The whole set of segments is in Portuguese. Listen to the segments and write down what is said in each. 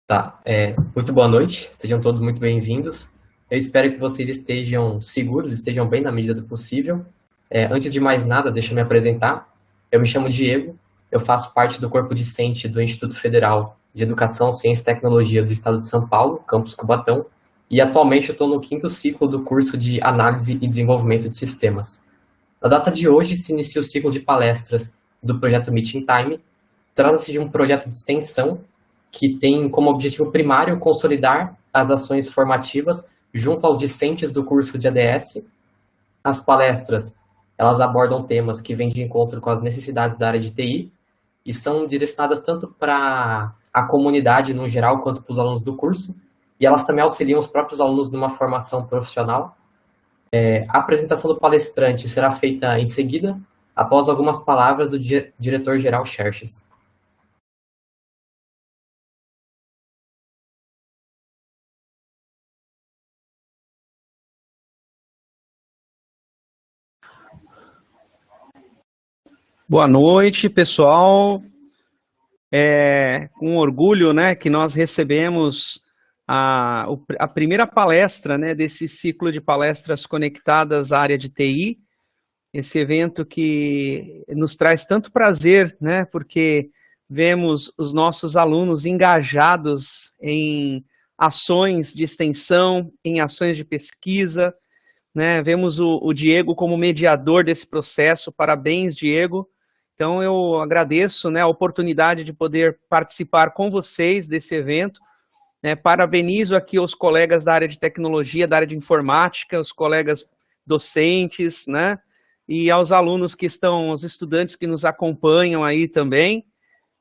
Tá, muito boa noite, sejam todos muito bem-vindos. Eu espero que vocês estejam seguros, estejam bem na medida do possível. Antes de mais nada, deixa eu me apresentar. Eu me chamo Diego, eu faço parte do corpo discente do Instituto Federal de Educação, Ciência e Tecnologia do Estado de São Paulo, campus Cubatão, e atualmente eu estou no 5º ciclo do curso de Análise e Desenvolvimento de Sistemas. Na data de hoje se inicia o ciclo de palestras do projeto Meeting Time. Trata-se de um projeto de extensão que tem como objetivo primário consolidar as ações formativas junto aos discentes do curso de ADS. As palestras, elas abordam temas que vêm de encontro com as necessidades da área de TI e são direcionadas tanto para a comunidade no geral quanto para os alunos do curso, e elas também auxiliam os próprios alunos numa formação profissional. A apresentação do palestrante será feita em seguida, após algumas palavras do diretor-geral Xerxes. Boa noite, pessoal. Com orgulho, né, que nós recebemos a primeira palestra, né, desse ciclo de palestras conectadas à área de TI, esse evento que nos traz tanto prazer, né, porque vemos os nossos alunos engajados em ações de extensão, em ações de pesquisa, né, vemos o Diego como mediador desse processo. Parabéns, Diego. Então, eu agradeço, né, a oportunidade de poder participar com vocês desse evento. Né, parabenizo aqui os colegas da área de tecnologia, da área de informática, os colegas docentes, né, e aos alunos que estão, os estudantes que nos acompanham aí também.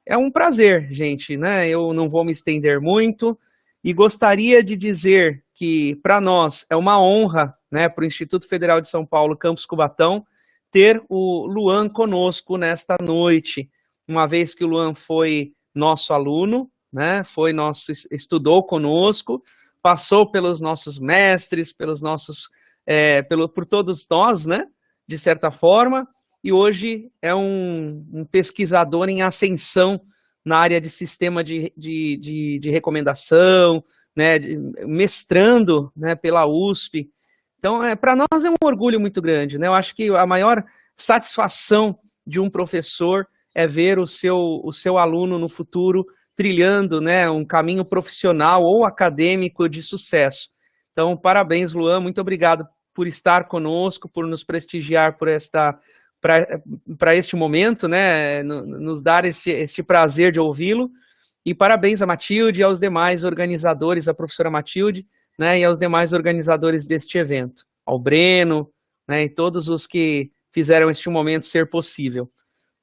É um prazer, gente, né? Eu não vou me estender muito e gostaria de dizer que, para nós, é uma honra, né, para o Instituto Federal de São Paulo, campus Cubatão, ter o Luan conosco nesta noite, uma vez que o Luan foi nosso aluno, né, estudou conosco, passou pelos nossos mestres, por todos nós, né, de certa forma, e hoje é um pesquisador em ascensão na área de sistema de recomendação, né, mestrando, né, pela USP. Então, para nós é um orgulho muito grande, né? Eu acho que a maior satisfação de um professor é ver o seu aluno no futuro trilhando, né, um caminho profissional ou acadêmico de sucesso. Então, parabéns, Luan, muito obrigado por estar conosco, por nos prestigiar para este momento, né, nos dar este prazer de ouvi-lo. E parabéns a Matilde e aos demais organizadores, a professora Matilde, né, e aos demais organizadores deste evento, ao Breno, né, e todos os que fizeram este momento ser possível.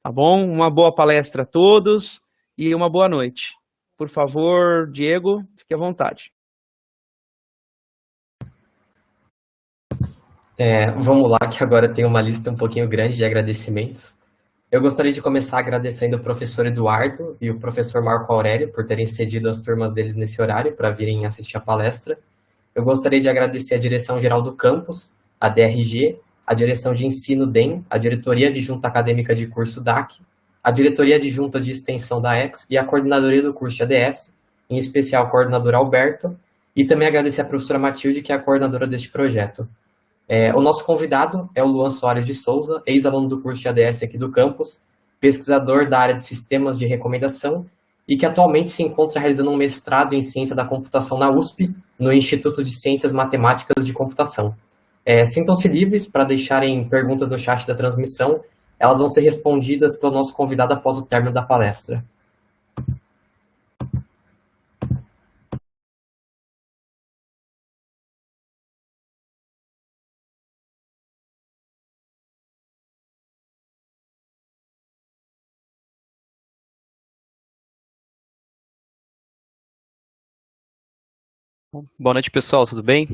Tá bom? Uma boa palestra a todos e uma boa noite. Por favor, Diego, fique à vontade. Vamos lá, que agora tem uma lista um pouquinho grande de agradecimentos. Eu gostaria de começar agradecendo o professor Eduardo e o professor Marco Aurélio por terem cedido as turmas deles nesse horário para virem assistir a palestra. Eu gostaria de agradecer a direção-geral do campus, a DRG, a direção de ensino DEM, a diretoria adjunta acadêmica de curso DAC, a diretoria adjunta de extensão da EX e a coordenadoria do curso de ADS, em especial o coordenador Alberto, e também agradecer a professora Matilde, que é a coordenadora deste projeto. O nosso convidado é o Luan Soares de Souza, ex-aluno do curso de ADS aqui do campus, pesquisador da área de sistemas de recomendação e que atualmente se encontra realizando um mestrado em ciência da computação na USP, no Instituto de Ciências Matemáticas de Computação. Sintam-se livres para deixarem perguntas no chat da transmissão, elas vão ser respondidas pelo nosso convidado após o término da palestra. Boa noite, pessoal, tudo bem?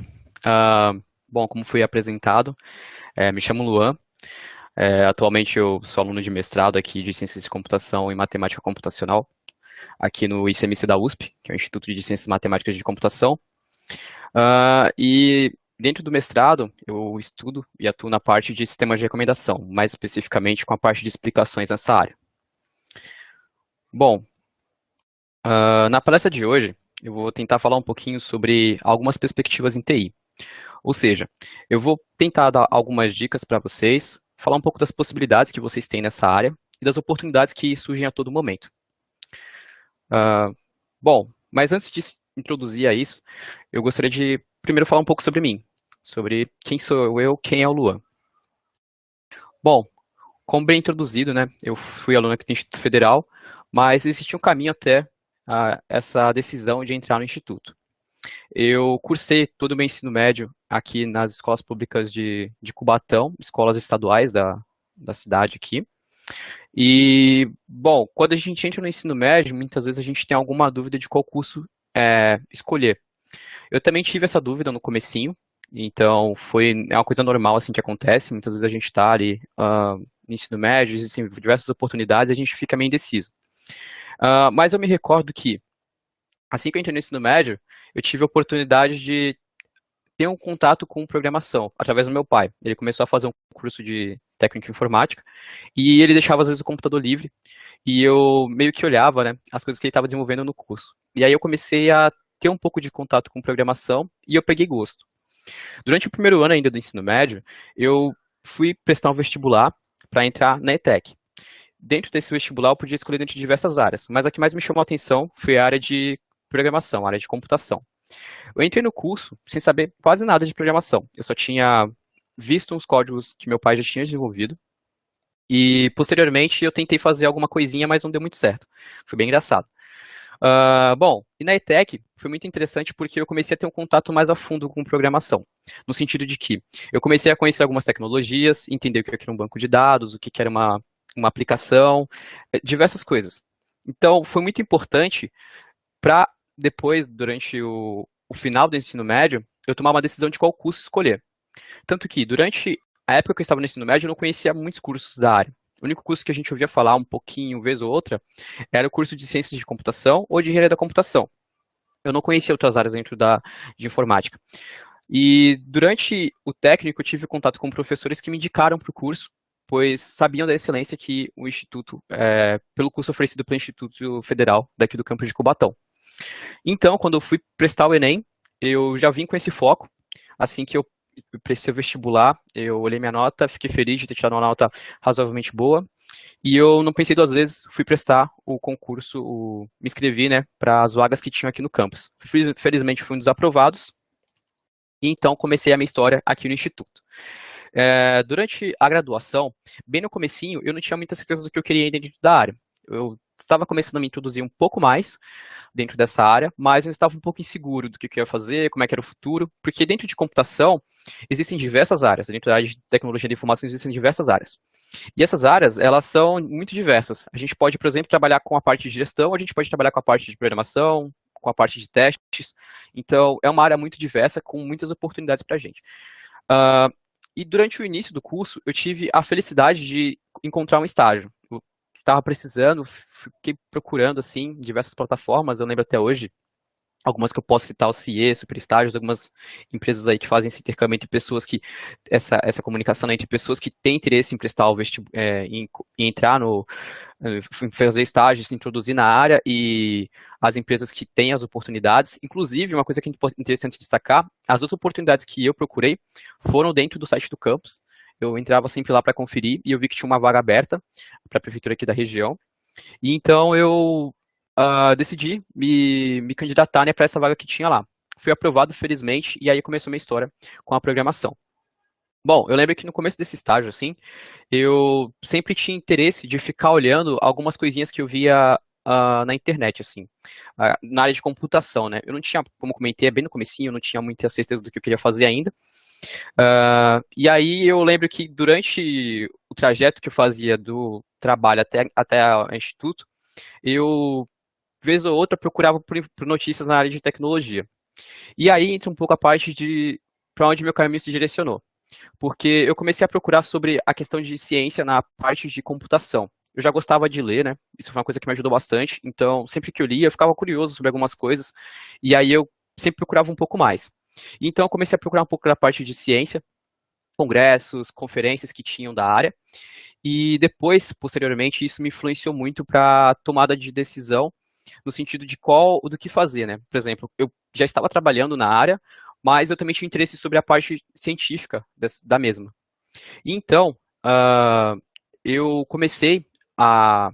Bom, como foi apresentado, me chamo Luan. Atualmente eu sou aluno de mestrado aqui de Ciências de Computação e Matemática Computacional, aqui no ICMC da USP, que é o Instituto de Ciências Matemáticas de Computação. E dentro do mestrado, eu estudo e atuo na parte de sistemas de recomendação, mais especificamente com a parte de explicações nessa área. Bom, na palestra de hoje, eu vou tentar falar um pouquinho sobre algumas perspectivas em TI. Ou seja, eu vou tentar dar algumas dicas para vocês, falar um pouco das possibilidades que vocês têm nessa área e das oportunidades que surgem a todo momento. Bom, mas antes de introduzir a isso, eu gostaria de primeiro falar um pouco sobre mim, sobre quem sou eu, quem é o Luan. Bom, como bem introduzido, né, eu fui aluno aqui do Instituto Federal, mas existe um caminho até essa decisão de entrar no Instituto. Eu cursei todo o meu ensino médio aqui nas escolas públicas de Cubatão, escolas estaduais da cidade aqui. E, bom, quando a gente entra no ensino médio, muitas vezes a gente tem alguma dúvida de qual curso escolher. Eu também tive essa dúvida no comecinho, então é uma coisa normal assim que acontece, muitas vezes a gente está ali no ensino médio, existem diversas oportunidades e a gente fica meio indeciso. Mas eu me recordo que, assim que eu entrei no ensino médio, eu tive a oportunidade de ter um contato com programação, através do meu pai. Ele começou a fazer um curso de técnico em informática, e ele deixava às vezes o computador livre, e eu meio que olhava, né, as coisas que ele estava desenvolvendo no curso. E aí eu comecei a ter um pouco de contato com programação, e eu peguei gosto. Durante o primeiro ano ainda do ensino médio, eu fui prestar um vestibular para entrar na ETEC. Dentro desse vestibular eu podia escolher dentro de diversas áreas, mas a que mais me chamou a atenção foi a área de programação, a área de computação. Eu entrei no curso sem saber quase nada de programação. Eu só tinha visto uns códigos que meu pai já tinha desenvolvido. E, posteriormente, eu tentei fazer alguma coisinha, mas não deu muito certo. Foi bem engraçado. Bom, e na ETEC foi muito interessante porque eu comecei a ter um contato mais a fundo com programação. No sentido de que eu comecei a conhecer algumas tecnologias, entender o que era um banco de dados, o que era uma aplicação, diversas coisas. Então, foi muito importante para depois, durante o final do ensino médio, eu tomar uma decisão de qual curso escolher. Tanto que, durante a época que eu estava no ensino médio, eu não conhecia muitos cursos da área. O único curso que a gente ouvia falar um pouquinho, vez ou outra, era o curso de Ciências de Computação ou de Engenharia da Computação. Eu não conhecia outras áreas dentro de informática. E durante o técnico, eu tive contato com professores que me indicaram para o curso, pois sabiam da excelência que o Instituto, pelo curso oferecido pelo Instituto Federal, daqui do campus de Cubatão. Então, quando eu fui prestar o Enem, eu já vim com esse foco. Assim que eu prestei o vestibular, eu olhei minha nota, fiquei feliz de ter tirado uma nota razoavelmente boa. E eu não pensei duas vezes, fui prestar o concurso, me inscrevi, né, para as vagas que tinham aqui no campus. Felizmente fui um dos aprovados, e então comecei a minha história aqui no Instituto. Durante a graduação, bem no comecinho, eu não tinha muita certeza do que eu queria dentro da área. Eu estava começando a me introduzir um pouco mais dentro dessa área, mas eu estava um pouco inseguro do que eu ia fazer, como é que era o futuro, porque dentro de computação existem diversas áreas, dentro da área de tecnologia de informação existem diversas áreas. E essas áreas, elas são muito diversas. A gente pode, por exemplo, trabalhar com a parte de gestão, a gente pode trabalhar com a parte de programação, com a parte de testes. Então, é uma área muito diversa, com muitas oportunidades para a gente. E durante o início do curso, eu tive a felicidade de encontrar um estágio. Eu estava precisando, fiquei procurando, assim, diversas plataformas, eu lembro até hoje, algumas que eu posso citar, o CIE, Superestágios, algumas empresas aí que fazem esse intercâmbio entre pessoas que, essa comunicação entre pessoas que têm interesse em prestar o em entrar em fazer estágios, se introduzir na área e as empresas que têm as oportunidades. Inclusive, uma coisa que é interessante destacar, as duas oportunidades que eu procurei foram dentro do site do campus. Eu entrava sempre lá para conferir e eu vi que tinha uma vaga aberta para a prefeitura aqui da região. E então eu decidi me candidatar, né, para essa vaga que tinha lá. Fui aprovado, felizmente, e aí começou a minha história com a programação. Bom, eu lembro que no começo desse estágio, assim, eu sempre tinha interesse de ficar olhando algumas coisinhas que eu via na internet, assim, na área de computação, né? Eu não tinha, como comentei, bem no comecinho, eu não tinha muita certeza do que eu queria fazer ainda. E aí eu lembro que durante o trajeto que eu fazia do trabalho até o instituto, eu, vez ou outra, procurava por notícias na área de tecnologia. E aí entra um pouco a parte de para onde meu caminho se direcionou. Porque eu comecei a procurar sobre a questão de ciência na parte de computação. Eu já gostava de ler, né? Isso foi uma coisa que me ajudou bastante. Então, sempre que eu lia, eu ficava curioso sobre algumas coisas. E aí eu sempre procurava um pouco mais. Então, eu comecei a procurar um pouco da parte de ciência, congressos, conferências que tinham da área. E depois, posteriormente, isso me influenciou muito para a tomada de decisão no sentido do que fazer, né? Por exemplo, eu já estava trabalhando na área, mas eu também tinha interesse sobre a parte científica da mesma. E então, eu comecei a,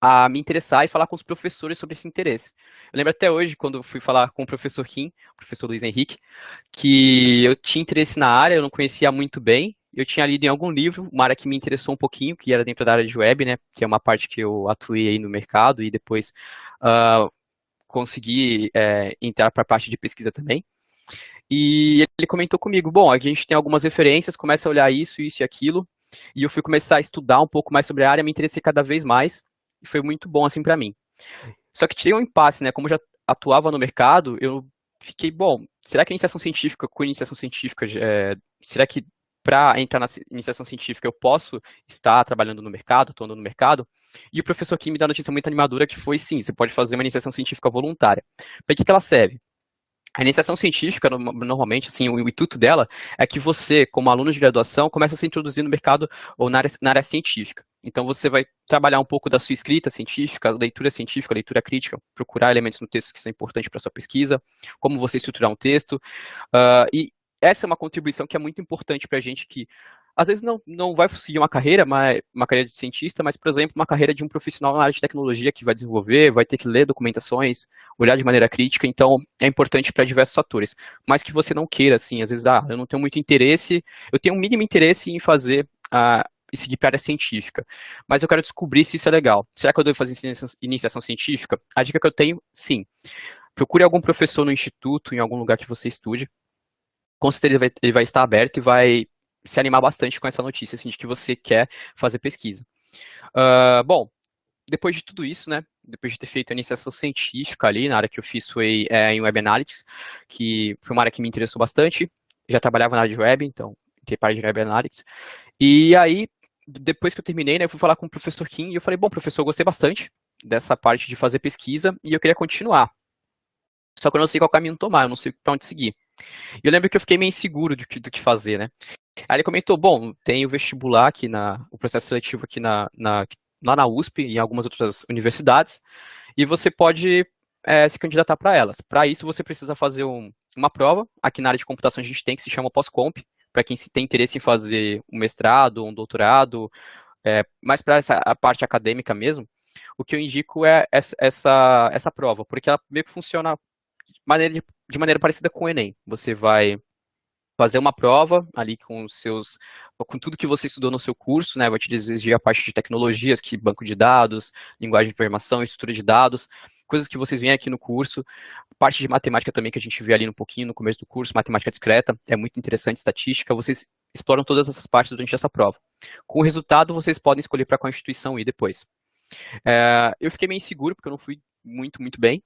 a me interessar e falar com os professores sobre esse interesse. Eu lembro até hoje, quando eu fui falar com o professor Kim, o professor Luiz Henrique, que eu tinha interesse na área, eu não conhecia muito bem, eu tinha lido em algum livro, uma área que me interessou um pouquinho, que era dentro da área de web, né, que é uma parte que eu atuei aí no mercado e depois consegui entrar para a parte de pesquisa também. E ele comentou comigo, bom, a gente tem algumas referências, começa a olhar isso, isso e aquilo, e eu fui começar a estudar um pouco mais sobre a área, me interessei cada vez mais, e foi muito bom assim para mim. Só que tinha um impasse, né, como eu já atuava no mercado, eu fiquei, bom, será que a iniciação científica, com iniciação científica, será que para entrar na iniciação científica eu posso estar trabalhando no mercado, atuando no mercado? E o professor Kim me deu uma notícia muito animadora que foi, sim, você pode fazer uma iniciação científica voluntária. Para que ela serve? A iniciação científica, normalmente, assim, o intuito dela é que você, como aluno de graduação, comece a se introduzir no mercado ou na área científica. Então, você vai trabalhar um pouco da sua escrita científica, leitura crítica, procurar elementos no texto que são importantes para a sua pesquisa, como você estruturar um texto. E essa é uma contribuição que é muito importante para a gente que às vezes não vai seguir uma carreira de cientista, mas, por exemplo, uma carreira de um profissional na área de tecnologia que vai desenvolver, vai ter que ler documentações, olhar de maneira crítica, então é importante para diversos fatores. Mas que você não queira, assim, às vezes, eu não tenho muito interesse, eu tenho um mínimo interesse em fazer e seguir para a área científica, mas eu quero descobrir se isso é legal. Será que eu devo fazer iniciação científica? A dica que eu tenho, sim. Procure algum professor no instituto, em algum lugar que você estude, com certeza ele vai estar aberto e vai se animar bastante com essa notícia, assim, de que você quer fazer pesquisa. Bom, depois de tudo isso, né, depois de ter feito a iniciação científica ali, na área que eu fiz foi em Web Analytics, que foi uma área que me interessou bastante, já trabalhava na área de web, então entrei para a área de Web Analytics, e aí, depois que eu terminei, né, eu fui falar com o professor Kim, e eu falei, bom, professor, eu gostei bastante dessa parte de fazer pesquisa, e eu queria continuar. Só que eu não sei qual caminho tomar, eu não sei para onde seguir. E eu lembro que eu fiquei meio inseguro do que fazer, né. Aí ele comentou, bom, tem o vestibular aqui, o processo seletivo aqui lá na USP e em algumas outras universidades, e você pode se candidatar para elas. Para isso, você precisa fazer uma prova, aqui na área de computação a gente tem, que se chama pós-comp, para quem tem interesse em fazer um mestrado, um doutorado, mais para a parte acadêmica mesmo, o que eu indico é essa prova, porque ela meio que funciona de maneira parecida com o Enem. Você vai fazer uma prova ali com tudo que você estudou no seu curso, né? Vai te exigir a parte de tecnologias, que banco de dados, linguagem de programação, estrutura de dados, coisas que vocês veem aqui no curso. Parte de matemática também que a gente vê ali um pouquinho no começo do curso, matemática discreta, é muito interessante, estatística. Vocês exploram todas essas partes durante essa prova. Com o resultado, vocês podem escolher para qual instituição ir depois. Eu fiquei meio inseguro, porque eu não fui muito bem,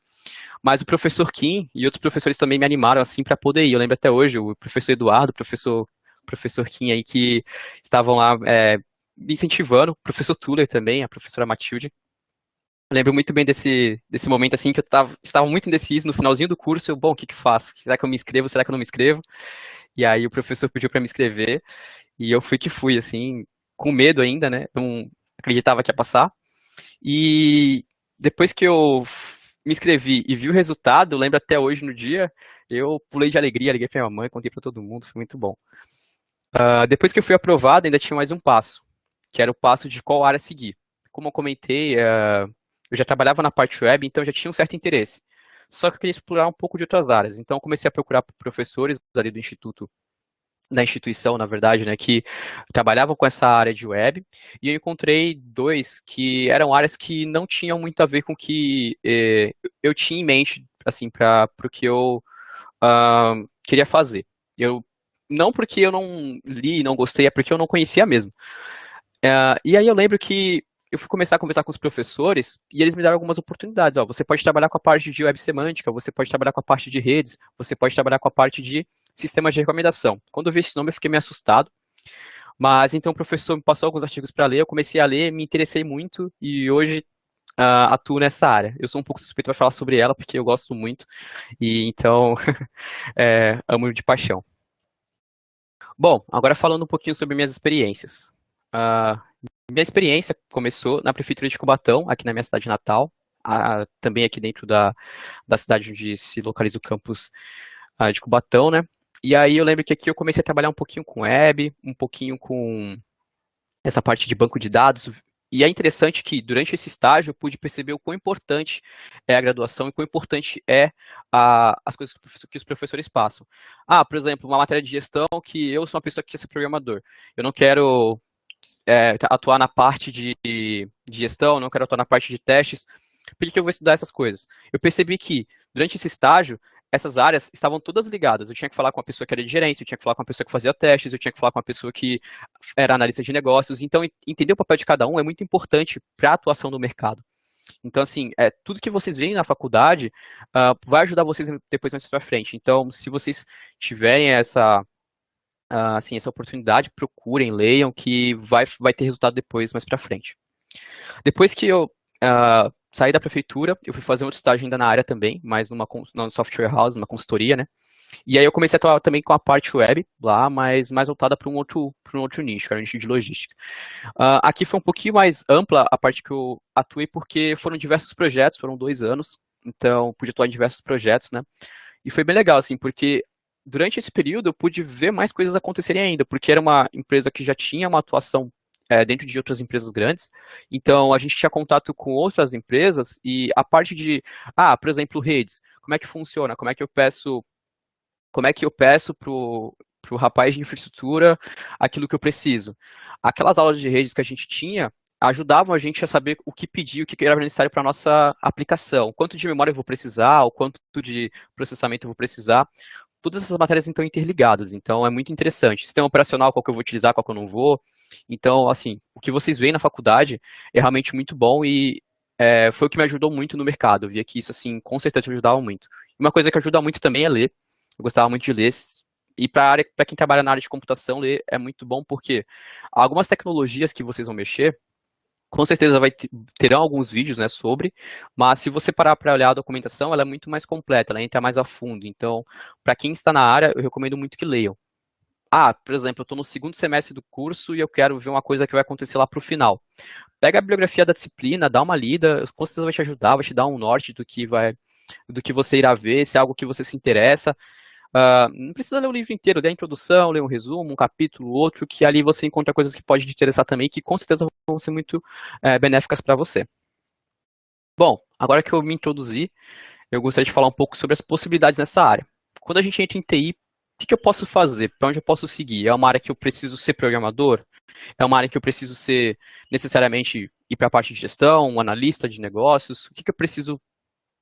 mas o professor Kim e outros professores também me animaram assim para poder ir. Eu lembro até hoje, o professor Eduardo, o professor Kim aí, que estavam lá me incentivando, o professor Tuller também, a professora Matilde. Eu lembro muito bem desse momento assim, que eu estava muito indeciso no finalzinho do curso. Bom, o que faço? Será que eu me inscrevo? Será que eu não me inscrevo? E aí o professor pediu para me inscrever, e eu fui, assim, com medo ainda, né? Não acreditava que ia passar. E depois que eu me inscrevi e vi o resultado, eu lembro até hoje no dia, eu pulei de alegria, liguei pra minha mãe, contei pra todo mundo, foi muito bom. Depois que eu fui aprovado, ainda tinha mais um passo, que era o passo de qual área seguir. Como eu comentei, eu já trabalhava na parte web, então já tinha um certo interesse. Só que eu queria explorar um pouco de outras áreas. Então eu comecei a procurar professores ali do instituto, da instituição, na verdade, né, que trabalhavam com essa área de web, e eu encontrei dois que eram áreas que não tinham muito a ver com o que eu tinha em mente, assim, para o que eu queria fazer. Não porque eu não li, não gostei, é porque eu não conhecia mesmo. E aí eu lembro que eu fui começar a conversar com os professores e eles me deram algumas oportunidades. Você pode trabalhar com a parte de web semântica, você pode trabalhar com a parte de redes, você pode trabalhar com a parte de sistemas de recomendação. Quando eu vi esse nome, eu fiquei meio assustado. Mas então o professor me passou alguns artigos para ler, eu comecei a ler, me interessei muito e hoje atuo nessa área. Eu sou um pouco suspeito para falar sobre ela porque eu gosto muito e então amo de paixão. Bom, agora falando um pouquinho sobre minhas experiências. Minha experiência começou na prefeitura de Cubatão, aqui na minha cidade natal. também aqui dentro da cidade onde se localiza o campus de Cubatão, né? E aí eu lembro que aqui eu comecei a trabalhar um pouquinho com web, um pouquinho com essa parte de banco de dados. E é interessante que durante esse estágio eu pude perceber o quão importante é a graduação e quão importante é as coisas que os professores passam. Por exemplo, uma matéria de gestão que eu sou uma pessoa que quer ser programador. Eu não quero atuar na parte de gestão, não quero atuar na parte de testes. Por que eu vou estudar essas coisas? Eu percebi que durante esse estágio essas áreas estavam todas ligadas. Eu tinha que falar com uma pessoa que era de gerência, eu tinha que falar com uma pessoa que fazia testes, eu tinha que falar com uma pessoa que era analista de negócios. Então, entender o papel de cada um é muito importante para a atuação do mercado. Então, assim, tudo que vocês veem na faculdade vai ajudar vocês depois mais para frente. Então, se vocês tiverem essa oportunidade, procurem, leiam, que vai ter resultado depois mais para frente. Depois que eu saí da prefeitura, eu fui fazer um outro estágio ainda na área também, mas numa software house, numa consultoria, né? E aí eu comecei a atuar também com a parte web lá, mas mais voltada para um outro nicho, que era o nicho de logística. Aqui foi um pouquinho mais ampla a parte que eu atuei, porque foram diversos projetos, foram 2 anos, então pude atuar em diversos projetos, né? E foi bem legal, assim, porque durante esse período eu pude ver mais coisas acontecerem ainda, porque era uma empresa que já tinha uma atuação dentro de outras empresas grandes, então a gente tinha contato com outras empresas e a parte de, por exemplo, redes, como é que funciona, como é que eu peço pro rapaz de infraestrutura aquilo que eu preciso. Aquelas aulas de redes que a gente tinha ajudavam a gente a saber o que pedir, o que era necessário para a nossa aplicação, quanto de memória eu vou precisar, o quanto de processamento eu vou precisar. Todas essas matérias estão interligadas, então é muito interessante. Sistema operacional, qual que eu vou utilizar, qual que eu não vou. Então, assim, o que vocês veem na faculdade é realmente muito bom e foi o que me ajudou muito no mercado. Eu via que isso, assim, com certeza me ajudava muito. E uma coisa que ajuda muito também é ler. Eu gostava muito de ler. E para quem trabalha na área de computação, ler é muito bom porque algumas tecnologias que vocês vão mexer, com certeza terão alguns vídeos, né, sobre, mas se você parar para olhar a documentação, ela é muito mais completa, ela entra mais a fundo. Então, para quem está na área, eu recomendo muito que leiam. Por exemplo, eu estou no 2º semestre do curso e eu quero ver uma coisa que vai acontecer lá para o final. Pega a bibliografia da disciplina, dá uma lida, com certeza vai te ajudar, vai te dar um norte do que você irá ver, se é algo que você se interessa. Não precisa ler o livro inteiro, ler a introdução, ler um resumo, um capítulo, outro, que ali você encontra coisas que podem te interessar também, que com certeza vão ser muito benéficas para você. Bom, agora que eu me introduzi, eu gostaria de falar um pouco sobre as possibilidades nessa área. Quando a gente entra em TI, o que eu posso fazer? Para onde eu posso seguir? É uma área que eu preciso ser programador? É uma área que eu preciso ser, necessariamente, ir para a parte de gestão, um analista de negócios? O que eu preciso,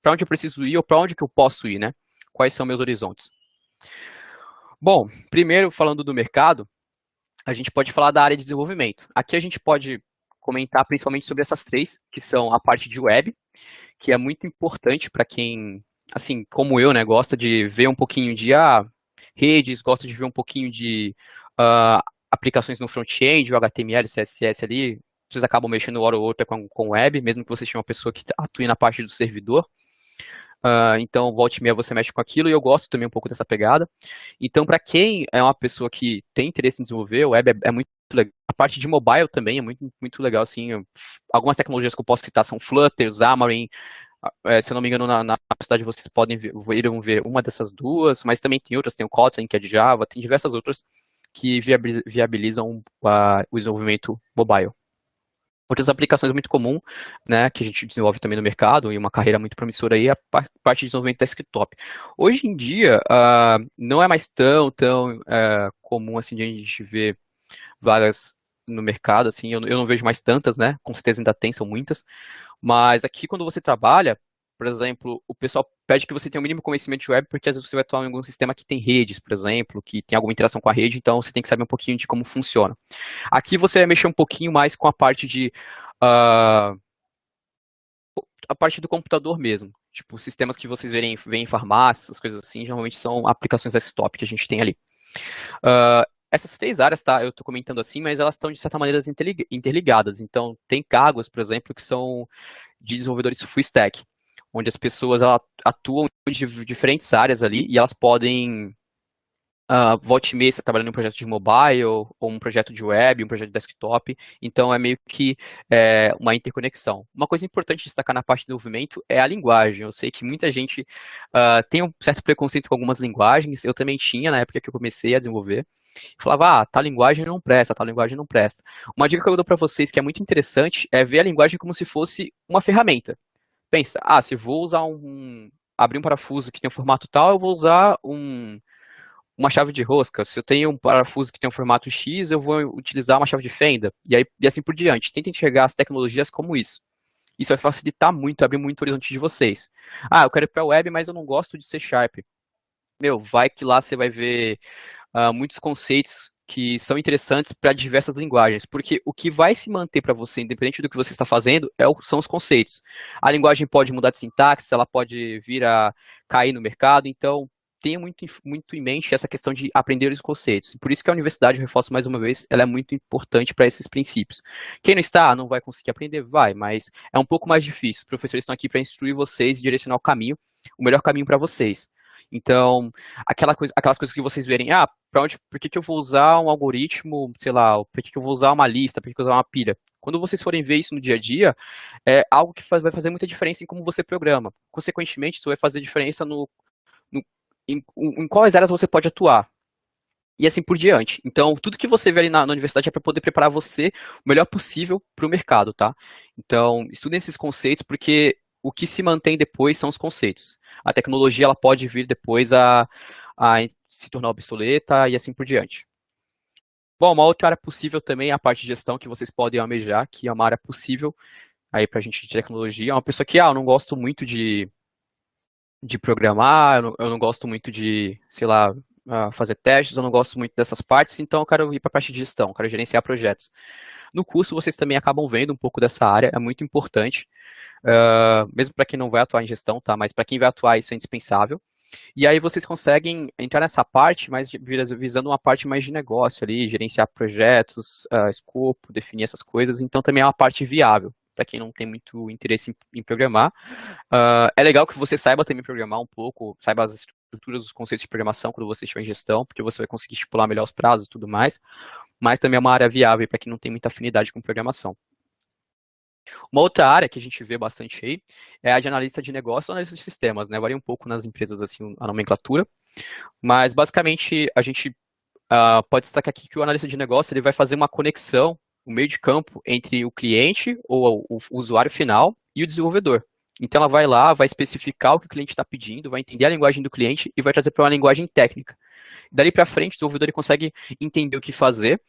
para onde eu preciso ir ou para onde que eu posso ir, né? Quais são meus horizontes? Bom, primeiro, falando do mercado, a gente pode falar da área de desenvolvimento. Aqui a gente pode comentar principalmente sobre essas 3, que são a parte de web, que é muito importante para quem, assim, como eu, né, gosta de ver um pouquinho de redes, gosta de ver um pouquinho de aplicações no front-end, o HTML, CSS ali, vocês acabam mexendo hora ou outra com web, mesmo que você tenha uma pessoa que atue na parte do servidor. Então, volta e meia você mexe com aquilo, e eu gosto também um pouco dessa pegada. Então, para quem é uma pessoa que tem interesse em desenvolver, o web é muito legal. A parte de mobile também é muito, muito legal, assim. Algumas tecnologias que eu posso citar são Flutter, Xamarin. Se eu não me engano, na universidade vocês irão ver uma dessas duas, mas também tem outras, tem o Kotlin, que é de Java, tem diversas outras que viabilizam o desenvolvimento mobile. Outras aplicações muito comum, né, que a gente desenvolve também no mercado, e uma carreira muito promissora aí, é a parte de desenvolvimento desktop. Hoje em dia, não é mais tão comum assim de a gente ver vagas no mercado, assim, eu não vejo mais tantas, né, com certeza ainda tem, são muitas, mas aqui quando você trabalha, por exemplo, o pessoal pede que você tenha o mínimo conhecimento de web, porque às vezes você vai atuar em algum sistema que tem redes, por exemplo, que tem alguma interação com a rede, então você tem que saber um pouquinho de como funciona. Aqui você vai mexer um pouquinho mais com a parte de a parte do computador mesmo. Tipo, sistemas que vocês veem em farmácias, essas coisas assim, geralmente são aplicações desktop que a gente tem ali. Essas 3 áreas, tá? Eu estou comentando assim, mas elas estão de certa maneira interligadas. Então, tem cargos, por exemplo, que são de desenvolvedores full stack, onde as pessoas atuam de diferentes áreas ali e elas podem volta e meia você está trabalhando em um projeto de mobile, ou um projeto de web, um projeto de desktop, então é meio que uma interconexão. Uma coisa importante de destacar na parte de desenvolvimento é a linguagem. Eu sei que muita gente tem um certo preconceito com algumas linguagens, eu também tinha na época que eu comecei a desenvolver. Falava, tal linguagem não presta, tal linguagem não presta. Uma dica que eu dou para vocês que é muito interessante é ver a linguagem como se fosse uma ferramenta. Pensa, se eu vou usar abrir um parafuso que tem um formato tal, eu vou usar uma chave de rosca. Se eu tenho um parafuso que tem um formato X, eu vou utilizar uma chave de fenda, e assim por diante. Tentem enxergar as tecnologias como isso. Isso vai facilitar muito, abrir muito o horizonte de vocês. Eu quero ir para a web, mas eu não gosto de C Sharp. Vai que lá você vai ver muitos conceitos que são interessantes para diversas linguagens, porque o que vai se manter para você, independente do que você está fazendo, são os conceitos. A linguagem pode mudar de sintaxe, ela pode vir a cair no mercado, então tenha muito em mente essa questão de aprender os conceitos. Por isso que a universidade, eu reforço mais uma vez, ela é muito importante para esses princípios. Quem não está, não vai conseguir aprender, vai, mas é um pouco mais difícil. Os professores estão aqui para instruir vocês e direcionar o melhor caminho para vocês. Então, aquelas coisas que vocês verem, por que eu vou usar um algoritmo, sei lá, por que eu vou usar uma lista, por que eu vou usar uma pilha? Quando vocês forem ver isso no dia a dia, é algo que vai fazer muita diferença em como você programa. Consequentemente, isso vai fazer diferença em quais áreas você pode atuar. E assim por diante. Então, tudo que você vê ali na universidade é para poder preparar você o melhor possível para o mercado, tá? Então, estudem esses conceitos, porque o que se mantém depois são os conceitos. A tecnologia ela pode vir depois a se tornar obsoleta e assim por diante. Bom, uma outra área possível também é a parte de gestão que vocês podem almejar, que é uma área possível aí para a gente de tecnologia. É uma pessoa que, eu não gosto muito de programar, eu não gosto muito de, sei lá, fazer testes, eu não gosto muito dessas partes, então eu quero ir para a parte de gestão, quero gerenciar projetos. No curso vocês também acabam vendo um pouco dessa área, é muito importante, mesmo para quem não vai atuar em gestão, tá? Mas para quem vai atuar isso é indispensável. E aí vocês conseguem entrar nessa parte, mas visando uma parte mais de negócio ali, gerenciar projetos, escopo, definir essas coisas, então também é uma parte viável para quem não tem muito interesse em programar. É legal que você saiba também programar um pouco, saiba as estruturas, os conceitos de programação quando você estiver em gestão, porque você vai conseguir estipular melhor os prazos e tudo mais, mas também é uma área viável para quem não tem muita afinidade com programação. Uma outra área que a gente vê bastante aí é a de analista de negócio ou analista de sistemas, né? Varia um pouco nas empresas assim a nomenclatura, mas basicamente a gente pode destacar aqui que o analista de negócio ele vai fazer uma conexão, o meio de campo entre o cliente ou o usuário final e o desenvolvedor. Então ela vai lá, vai especificar o que o cliente está pedindo, vai entender a linguagem do cliente e vai trazer para uma linguagem técnica. Dali para frente, o desenvolvedor ele consegue entender o que fazer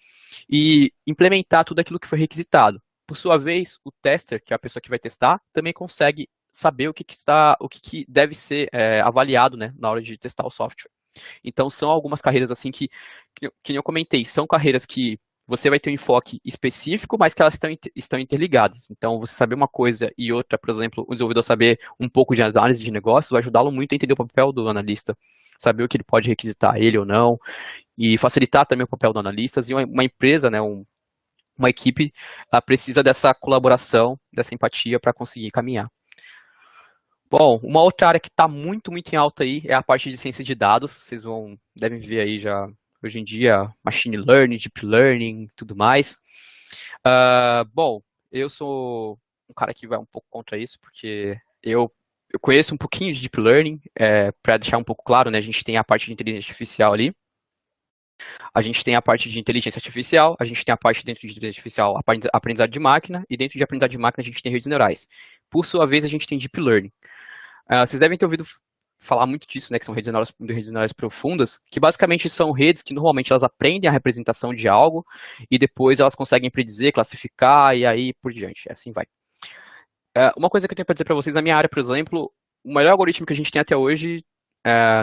e implementar tudo aquilo que foi requisitado. Por sua vez, o tester, que é a pessoa que vai testar, também consegue saber o que deve ser avaliado, né, na hora de testar o software. Então são algumas carreiras assim que eu comentei, são carreiras que você vai ter um enfoque específico, mas que elas estão interligadas. Então, você saber uma coisa e outra, por exemplo, o desenvolvedor saber um pouco de análise de negócios vai ajudá-lo muito a entender o papel do analista, saber o que ele pode requisitar, ele ou não, e facilitar também o papel do analista. E uma empresa, né, uma equipe, ela precisa dessa colaboração, dessa empatia para conseguir caminhar. Bom, uma outra área que está muito, muito em alta aí é a parte de ciência de dados. Vocês devem ver aí já, hoje em dia, machine learning, deep learning, tudo mais. Bom, eu sou um cara que vai um pouco contra isso, porque eu conheço um pouquinho de deep learning, para deixar um pouco claro, né? A gente tem a parte de inteligência artificial ali, a gente tem a parte de inteligência artificial, a gente tem a parte dentro de inteligência artificial, aprendizado de máquina, e dentro de aprendizado de máquina a gente tem redes neurais. Por sua vez, a gente tem deep learning. Vocês devem ter ouvido falar muito disso, né, que são redes neurais profundas, que basicamente são redes que normalmente elas aprendem a representação de algo e depois elas conseguem predizer, classificar e aí por diante, assim vai. Uma coisa que eu tenho para dizer para vocês, na minha área, por exemplo, o melhor algoritmo que a gente tem até hoje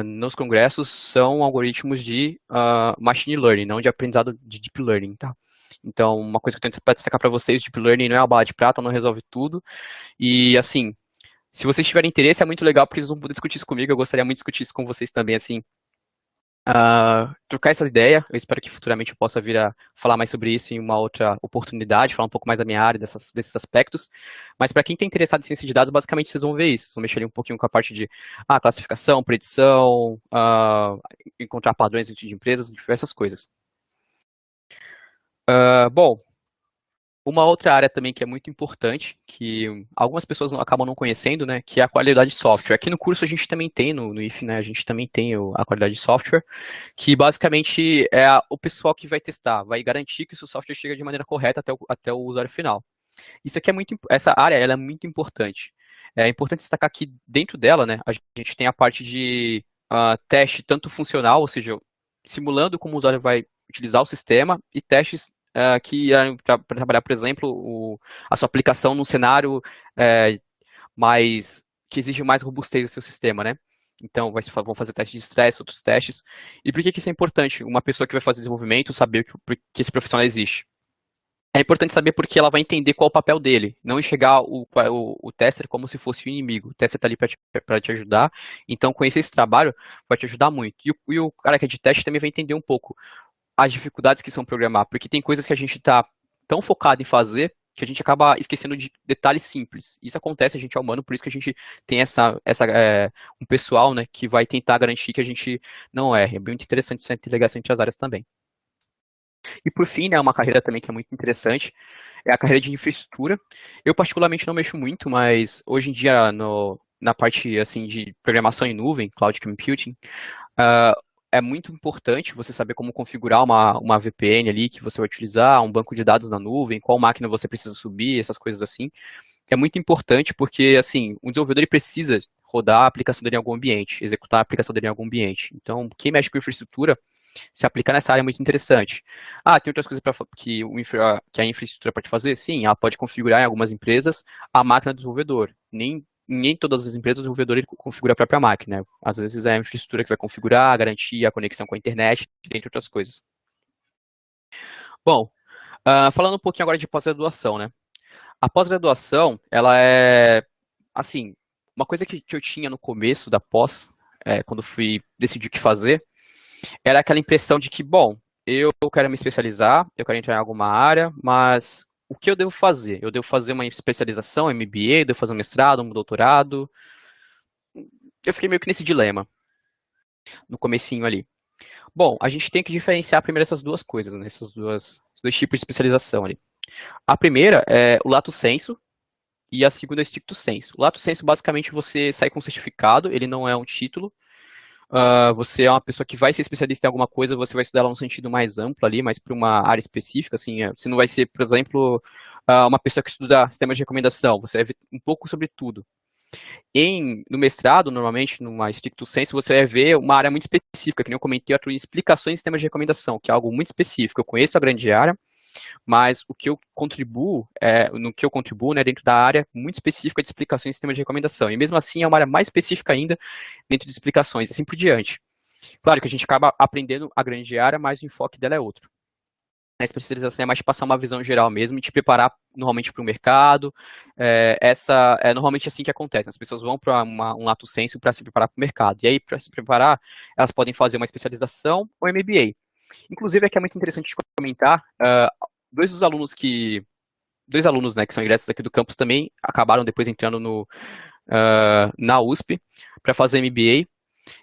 nos congressos são algoritmos de machine learning, não de aprendizado de deep learning, tá? Então, uma coisa que eu tenho para destacar para vocês, deep learning não é uma bala de prata, não resolve tudo, e assim, se vocês tiverem interesse, é muito legal, porque vocês vão poder discutir isso comigo, eu gostaria muito de discutir isso com vocês também, assim, trocar essa ideia. Eu espero que futuramente eu possa vir a falar mais sobre isso em uma outra oportunidade, falar um pouco mais da minha área, desses aspectos. Mas para quem está interessado em ciência de dados, basicamente vocês vão ver isso. Vocês vão mexer ali um pouquinho com a parte de classificação, predição, encontrar padrões dentro de empresas, diversas coisas. Bom, uma outra área também que é muito importante, que algumas pessoas acabam não conhecendo, né, que é a qualidade de software. Aqui no curso a gente também tem, no IF, né, a gente também tem a qualidade de software, que basicamente é o pessoal que vai testar, vai garantir que o seu software chega de maneira correta até o usuário final. Isso aqui essa área ela é muito importante. É importante destacar que dentro dela, né, a gente tem a parte de teste tanto funcional, ou seja, simulando como o usuário vai utilizar o sistema, e testes para trabalhar, por exemplo, a sua aplicação num cenário que exige mais robustez do seu sistema, né? Então, vão fazer testes de estresse, outros testes. E por que isso é importante? Uma pessoa que vai fazer desenvolvimento saber que esse profissional existe. É importante saber porque ela vai entender qual é o papel dele, não enxergar o tester como se fosse o inimigo. O tester está ali para te ajudar, então conhecer esse trabalho vai te ajudar muito. E o cara que é de teste também vai entender um pouco as dificuldades que são programar, porque tem coisas que a gente está tão focado em fazer que a gente acaba esquecendo de detalhes simples. Isso acontece, a gente é humano, por isso que a gente tem um pessoal, né, que vai tentar garantir que a gente não erre. É muito interessante essa interligação entre as áreas também. E por fim, né, uma carreira também que é muito interessante, é a carreira de infraestrutura. Eu particularmente não mexo muito, mas hoje em dia na parte assim de programação em nuvem, cloud computing, é muito importante você saber como configurar uma VPN ali que você vai utilizar, um banco de dados na nuvem, qual máquina você precisa subir, essas coisas assim. É muito importante porque, assim, o desenvolvedor ele precisa rodar a aplicação dele em algum ambiente, executar a aplicação dele em algum ambiente. Então, quem mexe com infraestrutura, se aplicar nessa área é muito interessante. Tem outras coisas que a infraestrutura pode fazer? Sim, ela pode configurar em algumas empresas a máquina do desenvolvedor. Nem todas as empresas o desenvolvedor ele configura a própria máquina. Às vezes é a infraestrutura que vai configurar, garantir a conexão com a internet, entre outras coisas. Bom, falando um pouquinho agora de pós-graduação, né? A pós-graduação, ela é, assim, uma coisa que eu tinha no começo da pós, quando fui decidir o que fazer, era aquela impressão de que, bom, eu quero me especializar, eu quero entrar em alguma área, mas o que eu devo fazer? Eu devo fazer uma especialização, MBA, devo fazer um mestrado, um doutorado? Eu fiquei meio que nesse dilema, no comecinho ali. Bom, a gente tem que diferenciar primeiro essas duas coisas, né? Esses dois tipos de especialização ali. A primeira é o lato sensu e a segunda é o stricto sensu. O lato sensu, basicamente, você sai com um certificado, ele não é um título. Você é uma pessoa que vai ser especialista em alguma coisa, você vai estudar ela no sentido mais amplo ali, mas para uma área específica, assim, você não vai ser, por exemplo, uma pessoa que estuda sistemas de recomendação, você vai ver um pouco sobre tudo. No mestrado, normalmente, numa stricto sensu, você vai ver uma área muito específica, que nem eu comentei, em explicações de sistemas de recomendação, que é algo muito específico. Eu conheço a grande área, mas no que eu contribuo, né, dentro da área muito específica de explicações de sistemas de recomendação. E mesmo assim é uma área mais específica ainda dentro de explicações, assim por diante. Claro que a gente acaba aprendendo a grande área, mas o enfoque dela é outro. A especialização é mais de passar uma visão geral mesmo e te preparar normalmente para o mercado. Essa é normalmente assim que acontece. As pessoas vão para um lato sensu para se preparar para o mercado. E aí, para se preparar, elas podem fazer uma especialização ou MBA. Inclusive, aqui é muito interessante comentar, dois alunos, né, que são ingressos aqui do campus também acabaram depois entrando na USP para fazer MBA,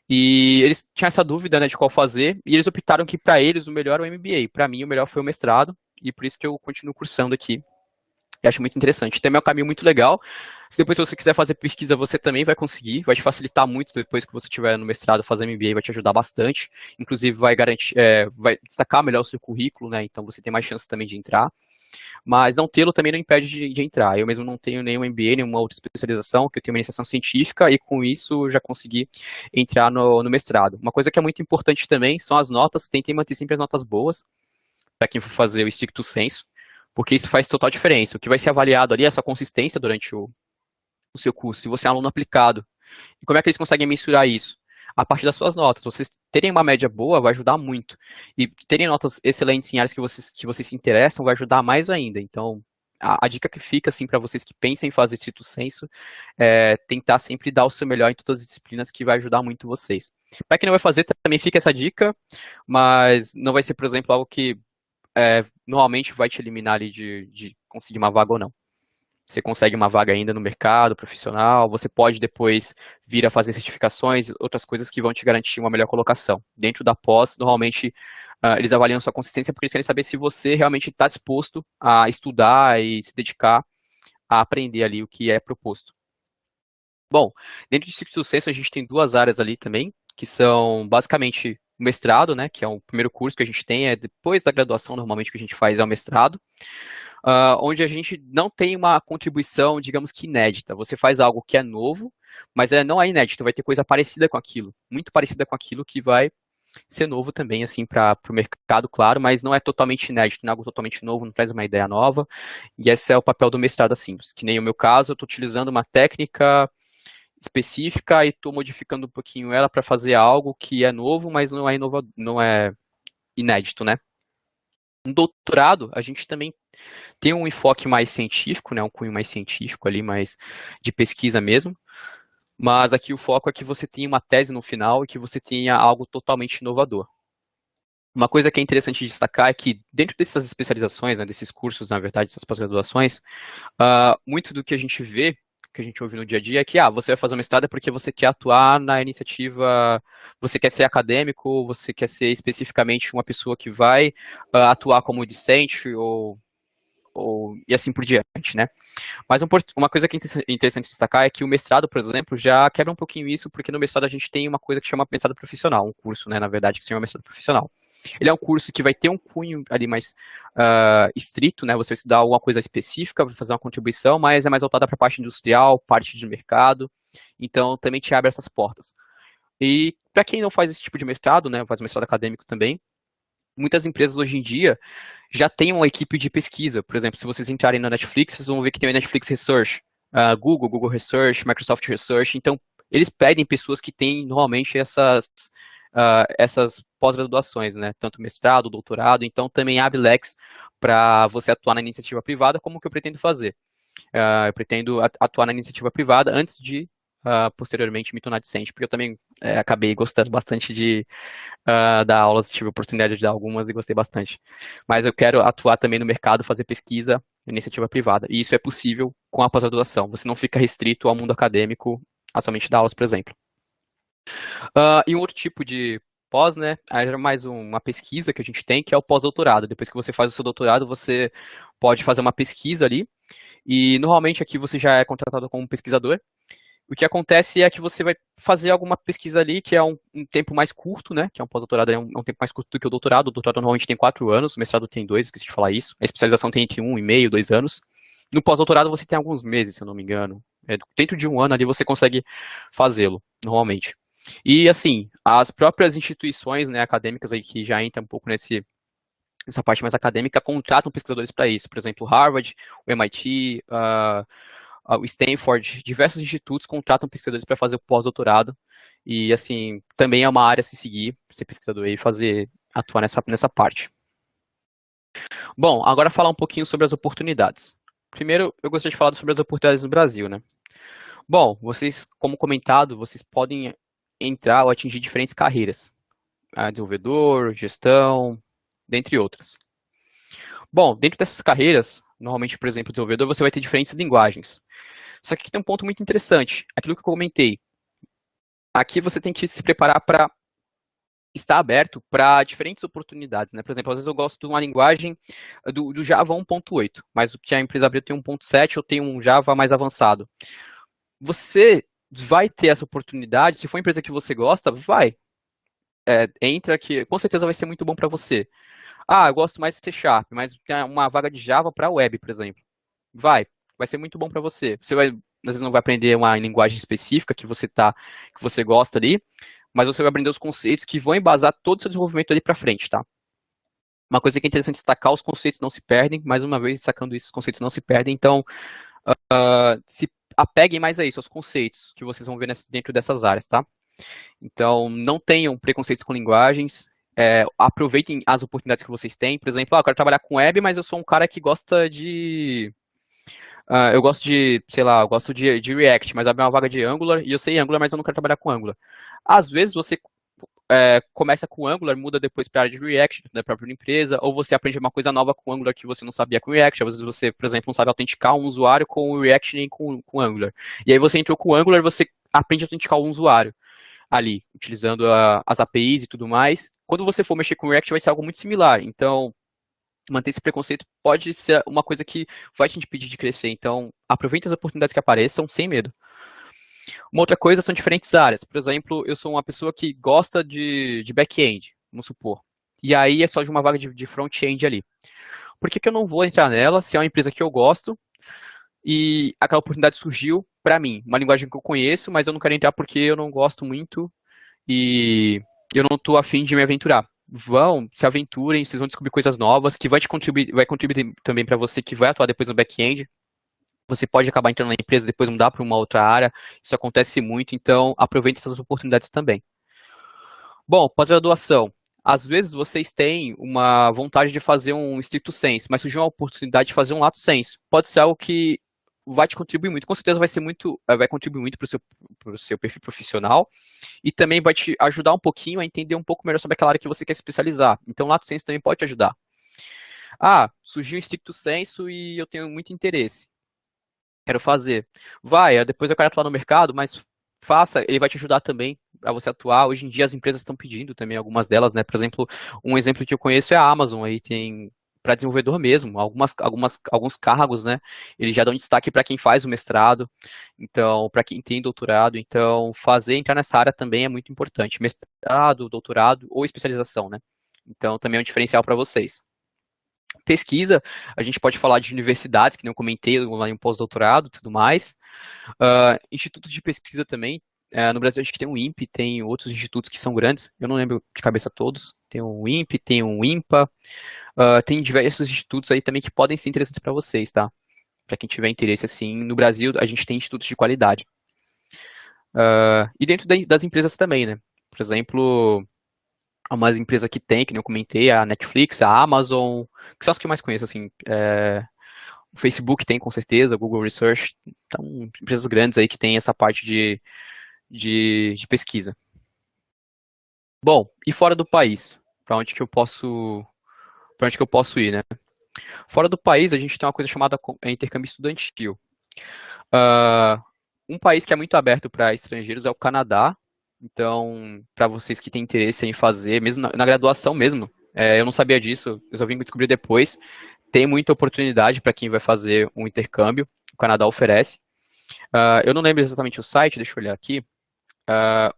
e eles tinham essa dúvida, né, de qual fazer, e eles optaram que para eles o melhor é o MBA. Para mim, o melhor foi o mestrado, e por isso que eu continuo cursando aqui. Eu acho muito interessante. Também é um caminho muito legal. Se depois você quiser fazer pesquisa, você também vai conseguir. Vai te facilitar muito depois que você estiver no mestrado, fazer MBA vai te ajudar bastante. Inclusive, vai garantir, vai destacar melhor o seu currículo, né? Então você tem mais chance também de entrar. Mas não tê-lo também não impede de entrar. Eu mesmo não tenho nenhum MBA, nenhuma outra especialização, que eu tenho uma iniciação científica, e com isso já consegui entrar no mestrado. Uma coisa que é muito importante também são as notas. Tentem manter sempre as notas boas, para quem for fazer o stricto sensu, porque isso faz total diferença. O que vai ser avaliado ali é a sua consistência durante o seu curso, se você é aluno aplicado. E como é que eles conseguem mensurar isso? A partir das suas notas. Vocês terem uma média boa vai ajudar muito. E terem notas excelentes em áreas que vocês se interessam vai ajudar mais ainda. Então, a dica que fica, assim, para vocês que pensam em fazer stricto sensu, é tentar sempre dar o seu melhor em todas as disciplinas, que vai ajudar muito vocês. Para quem não vai fazer, também fica essa dica, mas não vai ser, por exemplo, algo que normalmente vai te eliminar ali de conseguir uma vaga ou não. Você consegue uma vaga ainda no mercado profissional, você pode depois vir a fazer certificações, outras coisas que vão te garantir uma melhor colocação. Dentro da pós, normalmente, eles avaliam sua consistência porque eles querem saber se você realmente está disposto a estudar e se dedicar a aprender ali o que é proposto. Bom, dentro de stricto sensu, a gente tem duas áreas ali também, que são basicamente o mestrado, né, que é o primeiro curso que a gente tem, depois da graduação, normalmente, que a gente faz é o mestrado, onde a gente não tem uma contribuição, digamos que inédita. Você faz algo que é novo, mas não é inédito, vai ter coisa parecida com aquilo, muito parecida com aquilo que vai ser novo também, assim, para o mercado, claro, mas não é totalmente inédito, não é algo totalmente novo, não traz uma ideia nova, e esse é o papel do mestrado, assim, que nem o meu caso, eu estou utilizando uma técnica específica e estou modificando um pouquinho ela para fazer algo que é novo, mas não é inédito, né? No doutorado, a gente também tem um enfoque mais científico, né, um cunho mais científico ali, mais de pesquisa mesmo, mas aqui o foco é que você tenha uma tese no final e que você tenha algo totalmente inovador. Uma coisa que é interessante destacar é que dentro dessas especializações, né, desses cursos, na verdade, dessas pós-graduações, muito do que a gente vê, que a gente ouve no dia a dia, é que você vai fazer uma mestrado porque você quer atuar na iniciativa, você quer ser acadêmico, você quer ser especificamente uma pessoa que vai atuar como discente e assim por diante, né? Mas uma coisa que é interessante destacar é que o mestrado, por exemplo, já quebra um pouquinho isso, porque no mestrado a gente tem uma coisa que chama mestrado profissional, um curso, né, na verdade, que se chama mestrado profissional. Ele é um curso que vai ter um cunho ali mais estrito, né? Você vai estudar alguma coisa específica, vai fazer uma contribuição, mas é mais voltada para a parte industrial, parte de mercado. Então, também te abre essas portas. E para quem não faz esse tipo de mestrado, né? Faz mestrado acadêmico também, muitas empresas hoje em dia já têm uma equipe de pesquisa. Por exemplo, se vocês entrarem na Netflix, vocês vão ver que tem o Netflix Research, Google Research, Microsoft Research. Então, eles pedem pessoas que têm normalmente essas pós-graduações, né? Tanto mestrado, doutorado. Então, também abre leques para você atuar na iniciativa privada, como que eu pretendo fazer. Eu pretendo atuar na iniciativa privada antes de posteriormente me tornar discente, porque eu também acabei gostando bastante de dar aulas, tive a oportunidade de dar algumas e gostei bastante. Mas eu quero atuar também no mercado, fazer pesquisa, iniciativa privada. E isso é possível com a pós-graduação. Você não fica restrito ao mundo acadêmico a somente dar aulas, por exemplo. E um outro tipo de pós, né, é mais uma pesquisa que a gente tem, que é o pós-doutorado. Depois que você faz o seu doutorado, você pode fazer uma pesquisa ali, e normalmente aqui você já é contratado como pesquisador. O que acontece é que você vai fazer alguma pesquisa ali, que é um tempo mais curto, né, que é um pós-doutorado, é um tempo mais curto do que o doutorado. O doutorado normalmente tem 4 anos, o mestrado tem 2, esqueci de falar isso. A especialização tem entre 1,5 e 2 anos. No pós-doutorado você tem alguns meses, se eu não me engano. Dentro de um ano ali você consegue fazê-lo, normalmente. E, assim, as próprias instituições, né, acadêmicas aí que já entram um pouco nessa parte mais acadêmica, contratam pesquisadores para isso. Por exemplo, Harvard, o MIT, o Stanford, diversos institutos contratam pesquisadores para fazer o pós-doutorado. E, assim, também é uma área a se seguir, ser pesquisador e atuar nessa parte. Bom, agora falar um pouquinho sobre as oportunidades. Primeiro, eu gostaria de falar sobre as oportunidades no Brasil, né? Bom, vocês, como comentado, vocês podem entrar ou atingir diferentes carreiras. Desenvolvedor, gestão, dentre outras. Bom, dentro dessas carreiras, normalmente, por exemplo, desenvolvedor, você vai ter diferentes linguagens. Só que aqui tem um ponto muito interessante. Aquilo que eu comentei. Aqui você tem que se preparar para estar aberto para diferentes oportunidades, né? Por exemplo, às vezes eu gosto de uma linguagem do Java 1.8, mas o que a empresa abriu tem 1.7, eu tenho um Java mais avançado. Você vai ter essa oportunidade, se for uma empresa que você gosta, vai. Entra que com certeza vai ser muito bom para você. Eu gosto mais de C Sharp, mas tem uma vaga de Java para web, por exemplo. Vai ser muito bom para você. Você às vezes não vai aprender uma linguagem específica que você gosta ali, mas você vai aprender os conceitos que vão embasar todo o seu desenvolvimento ali para frente, tá? Uma coisa que é interessante destacar, os conceitos não se perdem, mais uma vez, destacando isso, os conceitos não se perdem, então se apeguem mais a isso, aos conceitos que vocês vão ver dentro dessas áreas, tá? Então, não tenham preconceitos com linguagens, aproveitem as oportunidades que vocês têm. Por exemplo, eu quero trabalhar com web, mas eu sou um cara que gosta de Eu gosto de, sei lá, eu gosto de React, mas abre uma vaga de Angular e eu sei Angular, mas eu não quero trabalhar com Angular. Às vezes você começa com Angular, muda depois para a área de React da própria empresa, ou você aprende uma coisa nova com Angular que você não sabia com React. Às vezes você, por exemplo, não sabe autenticar um usuário com o React nem com Angular. E aí você entrou com Angular, você aprende a autenticar um usuário ali, utilizando as APIs e tudo mais. Quando você for mexer com React, vai ser algo muito similar. Então, manter esse preconceito pode ser uma coisa que vai te impedir de crescer. Então, aproveite as oportunidades que apareçam sem medo. Uma outra coisa são diferentes áreas. Por exemplo, eu sou uma pessoa que gosta de back-end, vamos supor. E aí é só de uma vaga de front-end ali. Por que eu não vou entrar nela se é uma empresa que eu gosto e aquela oportunidade surgiu para mim? Uma linguagem que eu conheço, mas eu não quero entrar porque eu não gosto muito e eu não estou afim de me aventurar. Vão, se aventurem, vocês vão descobrir coisas novas que vai contribuir também para você que vai atuar depois no back-end. Você pode acabar entrando na empresa e depois mudar para uma outra área. Isso acontece muito, então aproveite essas oportunidades também. Bom, pós-graduação. Às vezes vocês têm uma vontade de fazer um stricto sensu, mas surgiu uma oportunidade de fazer um lato sensu. Pode ser algo que vai te contribuir muito. Com certeza vai contribuir muito para o seu perfil profissional e também vai te ajudar um pouquinho a entender um pouco melhor sobre aquela área que você quer especializar. Então, o lato sensu também pode te ajudar. Surgiu um stricto sensu e eu tenho muito interesse. Quero fazer. Depois eu quero atuar no mercado, mas faça, ele vai te ajudar também a você atuar. Hoje em dia as empresas estão pedindo também, algumas delas, né? Por exemplo, um exemplo que eu conheço é a Amazon, aí tem para desenvolvedor mesmo, alguns cargos, né? Eles já dão destaque para quem faz o mestrado, então, para quem tem doutorado, então, entrar nessa área também é muito importante. Mestrado, doutorado ou especialização, né? Então, também é um diferencial para vocês. Pesquisa, a gente pode falar de universidades, que nem eu comentei, um pós-doutorado e tudo mais. Institutos de pesquisa também. No Brasil, a gente tem o INPE, tem outros institutos que são grandes, eu não lembro de cabeça todos. Tem o INPE, tem o INPA, tem diversos institutos aí também que podem ser interessantes para vocês, tá? Para quem tiver interesse, assim. No Brasil, a gente tem institutos de qualidade. E dentro das empresas também, né? Por exemplo, uma empresa que tem, que nem eu comentei, a Netflix, a Amazon, que são as que eu mais conheço, assim. O Facebook tem, com certeza, o Google Research. Então, empresas grandes aí que tem essa parte de pesquisa. Bom, e fora do país? Para onde que eu posso ir, né? Fora do país, a gente tem uma coisa chamada intercâmbio estudantil. Um país que é muito aberto para estrangeiros é o Canadá. Então, para vocês que têm interesse em fazer, mesmo na graduação mesmo, eu não sabia disso, eu só vim descobrir depois. Tem muita oportunidade para quem vai fazer um intercâmbio, o Canadá oferece. Eu não lembro exatamente o site, deixa eu olhar aqui.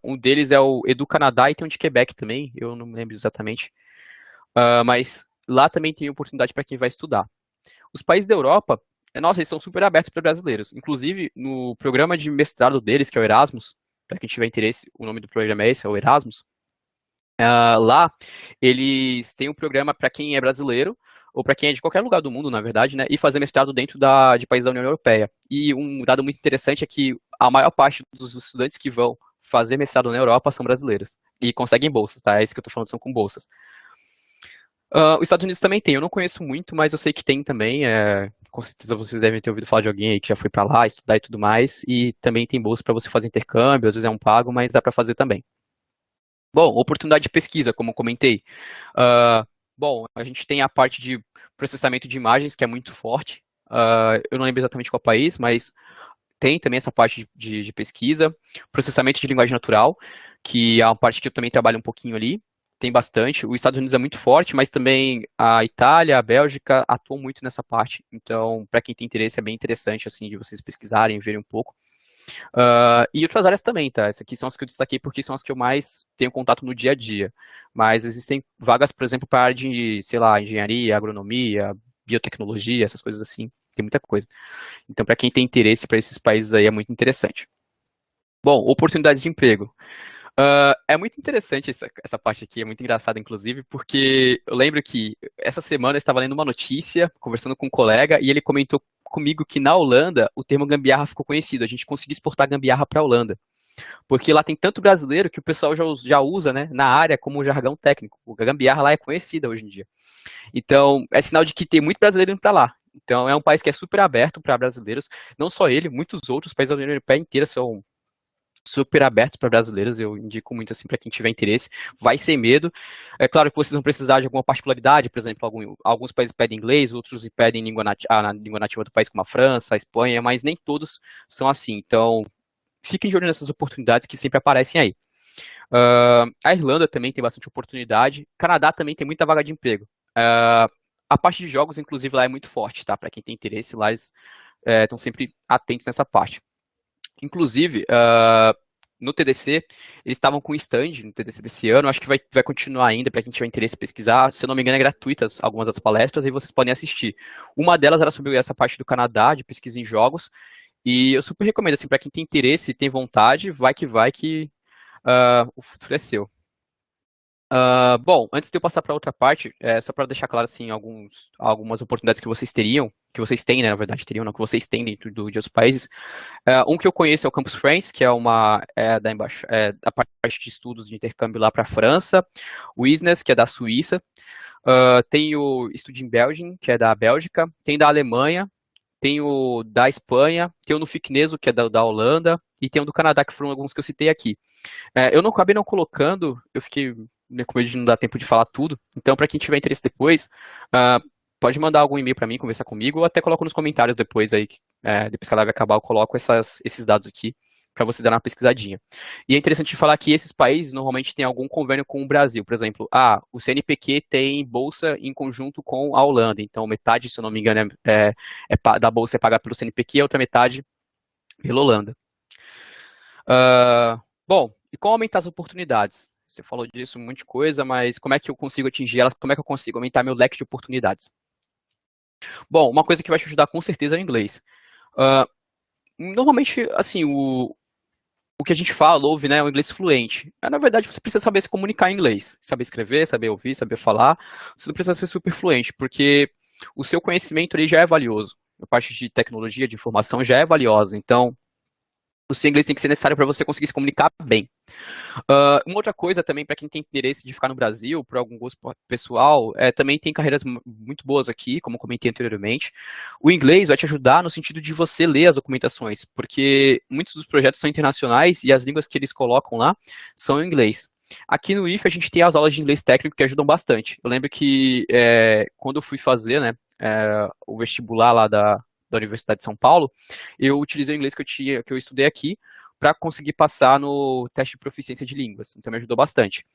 Um deles é o Edu Canadá e tem um de Quebec também, eu não me lembro exatamente. Mas lá também tem oportunidade para quem vai estudar. Os países da Europa, eles são super abertos para brasileiros. Inclusive, no programa de mestrado deles, que é o Erasmus, para quem tiver interesse, o nome do programa é esse, é o Erasmus. Lá, eles têm um programa para quem é brasileiro, ou para quem é de qualquer lugar do mundo, na verdade, né, e fazer mestrado dentro de países da União Europeia. E um dado muito interessante é que a maior parte dos estudantes que vão fazer mestrado na Europa são brasileiros. E conseguem bolsas, tá? É isso que eu tô falando, são com bolsas. Os Estados Unidos também tem, eu não conheço muito, mas eu sei que tem também. Com certeza vocês devem ter ouvido falar de alguém aí que já foi para lá estudar e tudo mais. E também tem bolsa para você fazer intercâmbio, às vezes é um pago, mas dá para fazer também. Bom, oportunidade de pesquisa, como eu comentei. Bom, a gente tem a parte de processamento de imagens, que é muito forte. Eu não lembro exatamente qual país, mas tem também essa parte de pesquisa. Processamento de linguagem natural, que é uma parte que eu também trabalho um pouquinho ali. Tem bastante. Os Estados Unidos é muito forte, mas também a Itália, a Bélgica atuam muito nessa parte. Então, para quem tem interesse, é bem interessante, assim, de vocês pesquisarem, verem um pouco. E outras áreas também, tá? Essas aqui são as que eu destaquei porque são as que eu mais tenho contato no dia a dia. Mas existem vagas, por exemplo, para a área de, sei lá, engenharia, agronomia, biotecnologia, essas coisas assim. Tem muita coisa. Então, para quem tem interesse para esses países aí, é muito interessante. Bom, oportunidades de emprego. É muito interessante essa parte aqui, é muito engraçada, inclusive, porque eu lembro que essa semana eu estava lendo uma notícia, conversando com um colega, e ele comentou comigo que na Holanda o termo gambiarra ficou conhecido. A gente conseguiu exportar gambiarra para a Holanda. Porque lá tem tanto brasileiro que o pessoal já usa, né, na área como jargão técnico. O gambiarra lá é conhecida hoje em dia. Então, é sinal de que tem muito brasileiro indo para lá. Então, é um país que é super aberto para brasileiros, não só ele, muitos outros países da União Europeia inteira são super abertos para brasileiros, eu indico muito assim para quem tiver interesse, vai sem medo. É claro que vocês vão precisar de alguma particularidade, por exemplo, alguns países pedem inglês, outros pedem a língua nativa do país, como a França, a Espanha, mas nem todos são assim. Então, fiquem de olho nessas oportunidades que sempre aparecem aí. A Irlanda também tem bastante oportunidade, Canadá também tem muita vaga de emprego. A parte de jogos, inclusive, lá é muito forte, tá? Para quem tem interesse, lá eles estão sempre atentos nessa parte. Inclusive, no TDC, eles estavam com stand no TDC desse ano, acho que vai continuar ainda, para quem tiver interesse em pesquisar, se eu não me engano é gratuitas algumas das palestras, e vocês podem assistir. Uma delas era sobre essa parte do Canadá, de pesquisa em jogos, e eu super recomendo, assim, para quem tem interesse e tem vontade, vai que o futuro é seu. Bom, antes de eu passar para outra parte, só para deixar claro assim, algumas oportunidades que vocês teriam, que vocês têm, né, na verdade, teriam, não, que vocês têm dentro de outros países. Um que eu conheço é o Campus France, que é da parte de estudos de intercâmbio lá para a França, o ISNES, que é da Suíça, tem o Studien Belgium, que é da Bélgica, tem da Alemanha, tem o da Espanha, tem o no Ficneso, que é da Holanda, e tem o do Canadá, que foram alguns que eu citei aqui. Eu não acabei não colocando, eu fiquei com medo de não dar tempo de falar tudo, então para quem tiver interesse depois, pode mandar algum e-mail para mim, conversar comigo, ou até coloco nos comentários depois aí, depois que a live acabar, eu coloco esses dados aqui para você dar uma pesquisadinha. E é interessante falar que esses países normalmente têm algum convênio com o Brasil, por exemplo, o CNPq tem bolsa em conjunto com a Holanda, então metade, se eu não me engano, da bolsa é paga pelo CNPq, a outra metade pela Holanda. Bom, e como aumentar as oportunidades? Você falou disso, um monte de coisa, mas como é que eu consigo atingir elas? Como é que eu consigo aumentar meu leque de oportunidades? Bom, uma coisa que vai te ajudar com certeza é o inglês. Normalmente, assim, o que a gente fala, ouve, né, é o inglês fluente. Na verdade, você precisa saber se comunicar em inglês. Saber escrever, saber ouvir, saber falar. Você não precisa ser super fluente, porque o seu conhecimento ali já é valioso. A parte de tecnologia, de informação já é valiosa. Então, o seu inglês tem que ser necessário para você conseguir se comunicar bem. Uma outra coisa também, para quem tem interesse de ficar no Brasil, por algum gosto pessoal, também tem carreiras muito boas aqui, como comentei anteriormente. O inglês vai te ajudar no sentido de você ler as documentações, porque muitos dos projetos são internacionais e as línguas que eles colocam lá são em inglês. Aqui no IF a gente tem as aulas de inglês técnico que ajudam bastante. Eu lembro que quando eu fui fazer o vestibular lá da Universidade de São Paulo, eu utilizei o inglês que eu estudei aqui para conseguir passar no teste de proficiência de línguas. Então me ajudou bastante.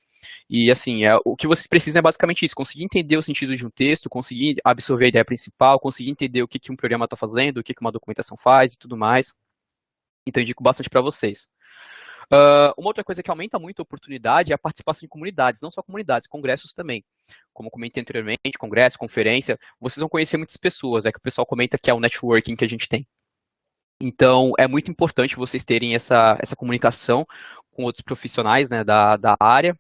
E assim, o que vocês precisam é basicamente isso, conseguir entender o sentido de um texto, conseguir absorver a ideia principal, conseguir entender o que um programa está fazendo, o que uma documentação faz e tudo mais. Então eu indico bastante para vocês. Uma outra coisa que aumenta muito a oportunidade é a participação em comunidades, não só comunidades, congressos também. Como comentei anteriormente, congresso, conferência, vocês vão conhecer muitas pessoas, que o pessoal comenta que é o networking que a gente tem. Então, é muito importante vocês terem essa comunicação com outros profissionais, né, da área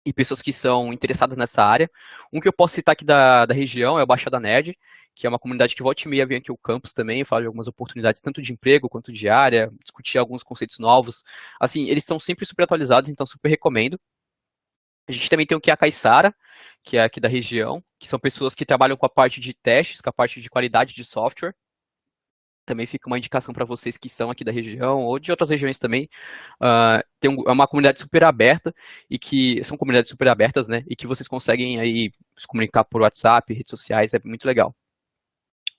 e pessoas que são interessadas nessa área. Um que eu posso citar aqui da região é o Baixada Nerd, que é uma comunidade que volta e meia vem aqui ao campus também, fala de algumas oportunidades tanto de emprego quanto de área, discutir alguns conceitos novos. Assim, eles estão sempre super atualizados, então super recomendo. A gente também tem o que é a Caiçara, que é aqui da região, que são pessoas que trabalham com a parte de testes, com a parte de qualidade de software. Também fica uma indicação para vocês que são aqui da região ou de outras regiões também. É uma comunidade super aberta e que são comunidades super abertas, né? E que vocês conseguem aí se comunicar por WhatsApp, redes sociais, é muito legal.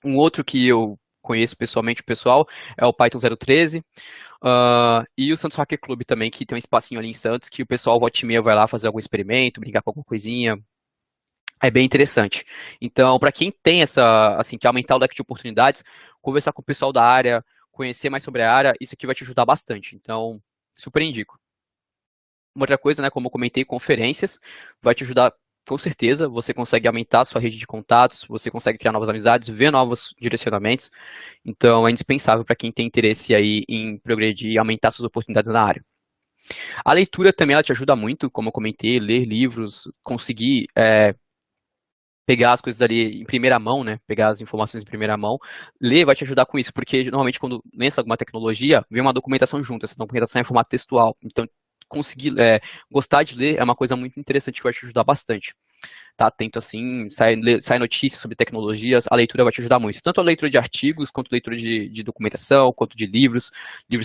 Um outro que eu conheço pessoalmente, o pessoal, é o Python 013. E o Santos Hacker Club também, que tem um espacinho ali em Santos, que o pessoal volta e meia vai lá fazer algum experimento, brincar com alguma coisinha. É bem interessante. Então, para quem tem quer aumentar o leque de oportunidades, conversar com o pessoal da área, conhecer mais sobre a área, isso aqui vai te ajudar bastante. Então, super indico. Uma outra coisa, né, como eu comentei, conferências, vai te ajudar com certeza. Você consegue aumentar a sua rede de contatos, você consegue criar novas amizades, ver novos direcionamentos. Então, é indispensável para quem tem interesse aí em progredir e aumentar suas oportunidades na área. A leitura também ela te ajuda muito, como eu comentei, ler livros, conseguir pegar as coisas ali em primeira mão, né? Pegar as informações em primeira mão. Ler vai te ajudar com isso, porque normalmente quando lança alguma tecnologia, vem uma documentação junto. Essa documentação é em formato textual. Então, conseguir gostar de ler é uma coisa muito interessante que vai te ajudar bastante. Tá atento assim, sai notícias sobre tecnologias, a leitura vai te ajudar muito. Tanto a leitura de artigos, quanto a leitura de documentação, quanto de livros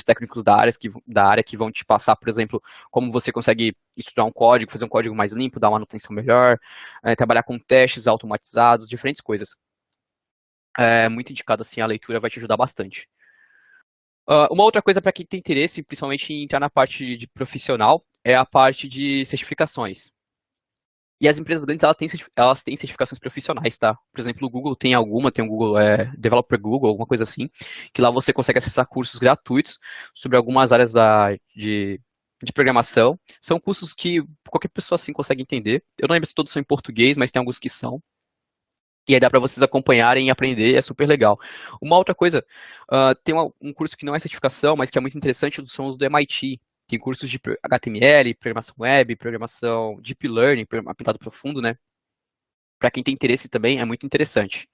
técnicos da área que vão te passar, por exemplo, como você consegue estudar um código, fazer um código mais limpo, dar uma manutenção melhor, trabalhar com testes automatizados, diferentes coisas. É muito indicado assim, a leitura vai te ajudar bastante. Uma outra coisa para quem tem interesse, principalmente em entrar na parte de profissional, é a parte de certificações. E as empresas grandes, elas têm certificações profissionais, tá? Por exemplo, o Google tem alguma, tem o Google, Developer Google, alguma coisa assim, que lá você consegue acessar cursos gratuitos sobre algumas áreas de programação. São cursos que qualquer pessoa assim consegue entender. Eu não lembro se todos são em português, mas tem alguns que são. E aí dá para vocês acompanharem e aprender, é super legal. Uma outra coisa, tem um curso que não é certificação, mas que é muito interessante, são os do MIT. Tem cursos de HTML, programação web, programação deep learning, aprendizado profundo, né? Para quem tem interesse também, é muito interessante.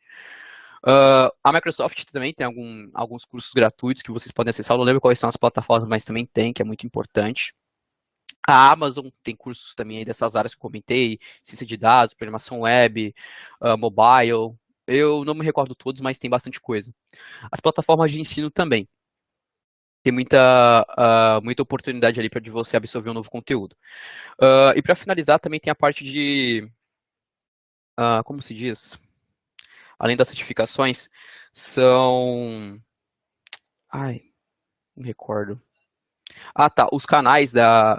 A Microsoft também tem alguns cursos gratuitos que vocês podem acessar. Eu não lembro quais são as plataformas, mas também tem, que é muito importante. A Amazon tem cursos também aí dessas áreas que eu comentei, ciência de dados, programação web, mobile. Eu não me recordo todos, mas tem bastante coisa. As plataformas de ensino também. Tem muita oportunidade ali para você absorver um novo conteúdo. E para finalizar, também tem a parte de, como se diz? Além das certificações, são... Ai, não me recordo. Ah, tá. Os canais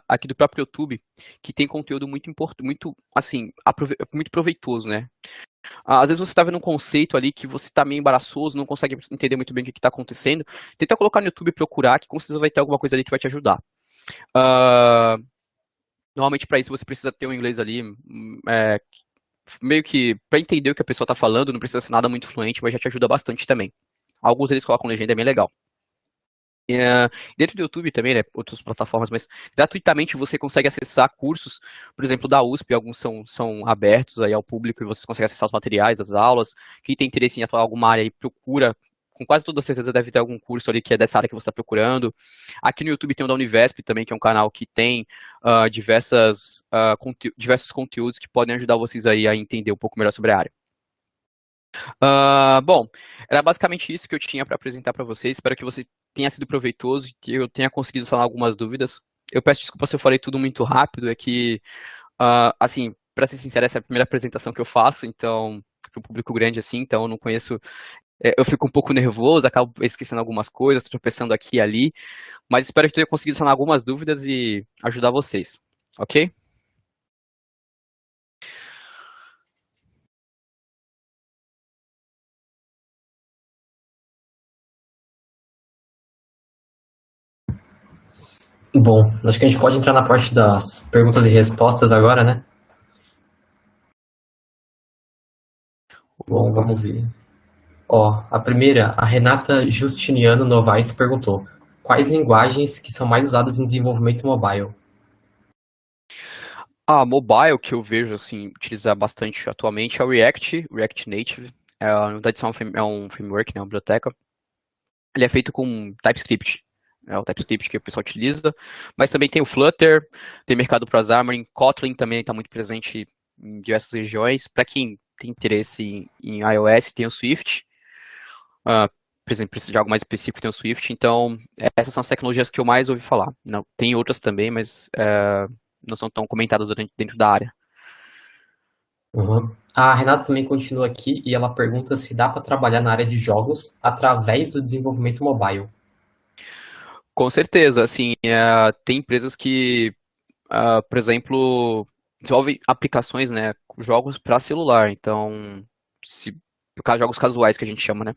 aqui do próprio YouTube, que tem conteúdo muito importante, muito, assim, muito proveitoso, né? Às vezes você está vendo um conceito ali que você está meio embaraçoso, não consegue entender muito bem o que está acontecendo. Tenta colocar no YouTube e procurar, que com certeza vai ter alguma coisa ali que vai te ajudar. Normalmente para isso você precisa ter um inglês ali, meio que para entender o que a pessoa está falando, não precisa ser nada muito fluente, mas já te ajuda bastante também. Alguns eles colocam legenda, é bem legal. Dentro do YouTube também, né, outras plataformas, mas gratuitamente você consegue acessar cursos, por exemplo, da USP, alguns são abertos aí ao público e você consegue acessar os materiais, as aulas. Quem tem interesse em atuar em alguma área aí, procura, com quase toda certeza deve ter algum curso ali que é dessa área que você está procurando. Aqui no YouTube tem o da Univesp também, que é um canal que tem diversos conteúdos que podem ajudar vocês aí a entender um pouco melhor sobre a área. Bom, era basicamente isso que eu tinha para apresentar para vocês. Espero que vocês tenha sido proveitoso e que eu tenha conseguido sanar algumas dúvidas. Eu peço desculpa se eu falei tudo muito rápido, é que, assim, para ser sincero, essa é a primeira apresentação que eu faço, então, para um público grande assim, então eu não conheço, eu fico um pouco nervoso, acabo esquecendo algumas coisas, tropeçando aqui e ali, mas espero que eu tenha conseguido sanar algumas dúvidas e ajudar vocês, ok? Bom, acho que a gente pode entrar na parte das perguntas e respostas agora, né? Bom, vamos ver. Ó, a primeira, a Renata Justiniano Novaes perguntou: quais linguagens que são mais usadas em desenvolvimento mobile? Mobile que eu vejo, assim, utilizar bastante atualmente é o React Native. Na verdade, isso é um framework, né, uma biblioteca. Ele é feito com TypeScript. É o TypeScript que o pessoal utiliza, mas também tem o Flutter, tem mercado para Xamarin, Kotlin também está muito presente em diversas regiões. Para quem tem interesse em iOS, tem o Swift. Por exemplo, precisa de algo mais específico, tem o Swift. Então, essas são as tecnologias que eu mais ouvi falar. Não, tem outras também, mas não são tão comentadas dentro da área. Uhum. A Renata também continua aqui e ela pergunta se dá para trabalhar na área de jogos através do desenvolvimento mobile. Com certeza, assim, tem empresas que, por exemplo, desenvolvem aplicações, né, jogos para celular, então, por causa de jogos casuais que a gente chama, né,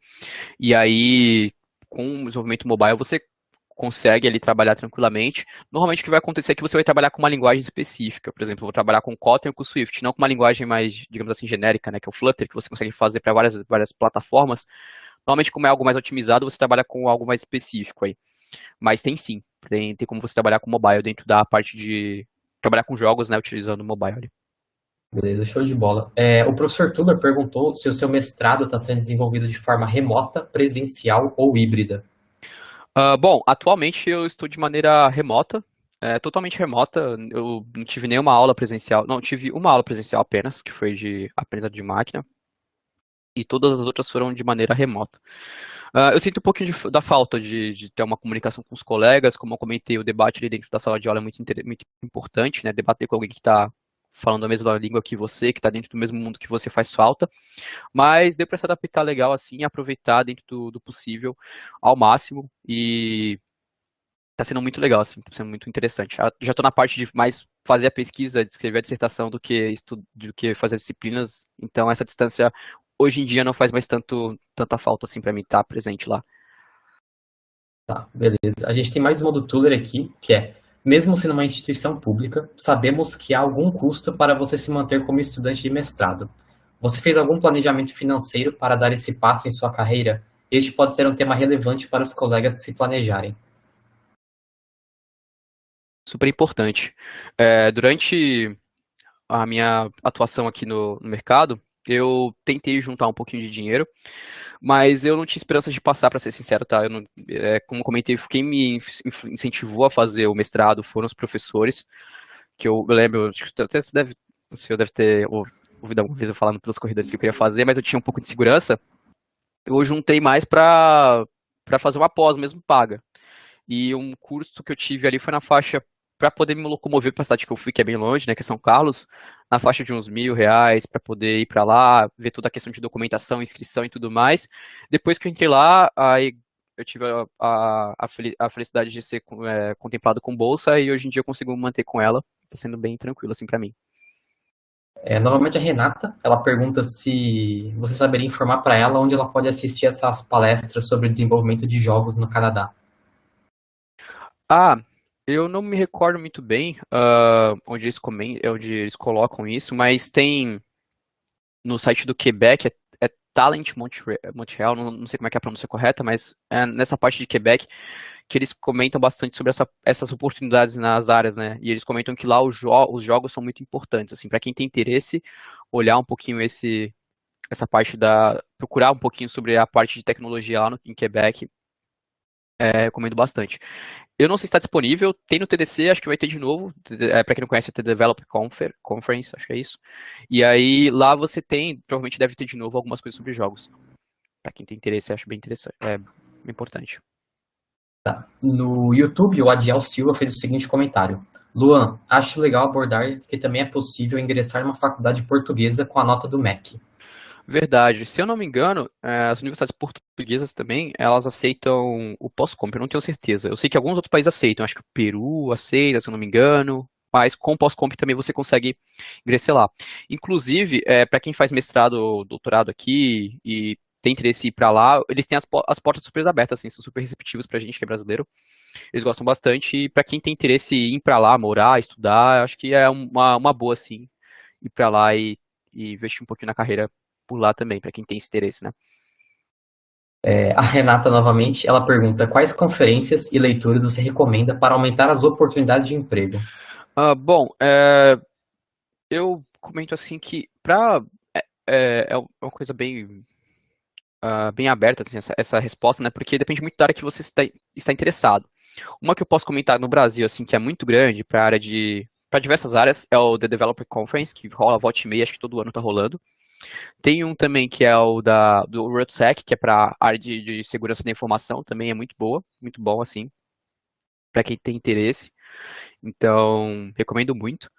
e aí, com o desenvolvimento mobile, você consegue ali trabalhar tranquilamente. Normalmente o que vai acontecer é que você vai trabalhar com uma linguagem específica, por exemplo, eu vou trabalhar com Kotlin ou com Swift, não com uma linguagem mais, digamos assim, genérica, né, que é o Flutter, que você consegue fazer para várias plataformas. Normalmente, como é algo mais otimizado, você trabalha com algo mais específico aí. Mas tem sim, tem como você trabalhar com mobile dentro da parte de trabalhar com jogos, né, utilizando o mobile. Beleza, show de bola. O professor Tuber perguntou se o seu mestrado está sendo desenvolvido de forma remota, presencial ou híbrida. Bom, atualmente eu estou de maneira remota. totalmente remota. Eu não tive nenhuma aula presencial. Não, tive uma aula presencial apenas, que foi de aprendizado de máquina. E todas as outras foram de maneira remota. Eu sinto um pouquinho da falta de ter uma comunicação com os colegas. Como eu comentei, o debate ali dentro da sala de aula é muito importante, né? Debater com alguém que está falando a mesma língua que você, que está dentro do mesmo mundo que você, faz falta. Mas deu para se adaptar legal assim, aproveitar dentro do possível ao máximo. E tá sendo muito legal, assim, tá sendo muito interessante. Já estou na parte de mais fazer a pesquisa, de escrever a dissertação do que fazer as disciplinas. Então essa distância hoje em dia não faz mais tanta falta assim para mim estar presente lá. Tá, beleza. A gente tem mais uma do Tuller aqui, que é: mesmo sendo uma instituição pública, sabemos que há algum custo para você se manter como estudante de mestrado. Você fez algum planejamento financeiro para dar esse passo em sua carreira? Este pode ser um tema relevante para os colegas se planejarem. Super importante. Durante a minha atuação aqui no mercado, eu tentei juntar um pouquinho de dinheiro, mas eu não tinha esperança de passar, para ser sincero, tá? Eu não, como comentei, quem me incentivou a fazer o mestrado foram os professores, que eu lembro, acho que até você deve ter ouvido alguma vez eu falando pelos corredores que eu queria fazer, mas eu tinha um pouco de segurança. Eu juntei mais para fazer uma pós mesmo paga. E um curso que eu tive ali foi na faixa, para poder me locomover para a cidade que eu fui, que é bem longe, né, que é São Carlos, na faixa de uns R$ 1.000, para poder ir para lá, ver toda a questão de documentação, inscrição e tudo mais. Depois que eu entrei lá, aí eu tive a felicidade de ser contemplado com bolsa, e hoje em dia eu consigo manter com ela. Está sendo bem tranquilo, assim, para mim. Novamente a Renata, ela pergunta se você saberia informar para ela onde ela pode assistir essas palestras sobre desenvolvimento de jogos no Canadá. Eu não me recordo muito bem onde eles colocam isso, mas tem no site do Quebec, é Talent Montreal, não sei como é que é a pronúncia correta, mas é nessa parte de Quebec que eles comentam bastante sobre essas oportunidades nas áreas, né? E eles comentam que lá os jogos são muito importantes, assim, para quem tem interesse, olhar um pouquinho essa parte procurar um pouquinho sobre a parte de tecnologia lá em Quebec, recomendo bastante. Eu não sei se está disponível, tem no TDC, acho que vai ter de novo, para quem não conhece, é The Developer Conference, acho que é isso. E aí lá você provavelmente deve ter de novo algumas coisas sobre jogos. Para quem tem interesse, acho bem interessante, é importante. Tá. No YouTube, o Adiel Silva fez o seguinte comentário: Luan, acho legal abordar que também é possível ingressar numa faculdade portuguesa com a nota do MEC. Verdade. Se eu não me engano, as universidades portuguesas também, elas aceitam o pós-comp, eu não tenho certeza. Eu sei que alguns outros países aceitam, acho que o Peru aceita, se eu não me engano, mas com pós-comp também você consegue ingressar lá. Inclusive, para quem faz mestrado ou doutorado aqui e tem interesse em ir para lá, eles têm as portas super abertas, assim, são super receptivos pra gente que é brasileiro. Eles gostam bastante e para quem tem interesse em ir para lá, morar, estudar, acho que é uma boa, assim, ir para lá e investir um pouquinho na carreira por lá também, para quem tem esse interesse, né? A Renata, novamente, ela pergunta: quais conferências e leituras você recomenda para aumentar as oportunidades de emprego? Bom, eu comento assim que é uma coisa bem aberta, assim, essa resposta, né? Porque depende muito da área que você está interessado. Uma que eu posso comentar no Brasil, assim, que é muito grande para diversas áreas, é o The Developer Conference, que rola volta e meia, acho que todo ano tá rolando. Tem um também que é do RoadSec, que é para área de segurança da informação, também é muito bom, assim, para quem tem interesse. Então, recomendo muito.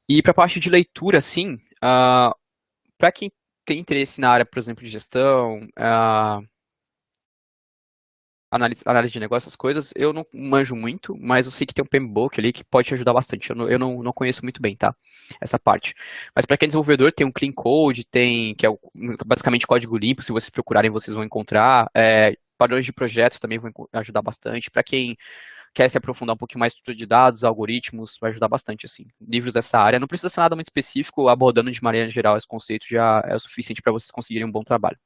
E para a parte de leitura, assim, para quem tem interesse na área, por exemplo, de gestão, análise de negócio, essas coisas, eu não manjo muito, mas eu sei que tem um PMBOK ali que pode te ajudar bastante. Eu não conheço muito bem, tá? Essa parte. Mas para quem é desenvolvedor, tem um Clean Code, que é basicamente código limpo, se vocês procurarem, vocês vão encontrar. Padrões de projetos também vão ajudar bastante. Para quem quer se aprofundar um pouquinho mais em estrutura de dados, algoritmos, vai ajudar bastante, assim. Livros dessa área. Não precisa ser nada muito específico, abordando de maneira geral esse conceito já é o suficiente para vocês conseguirem um bom trabalho.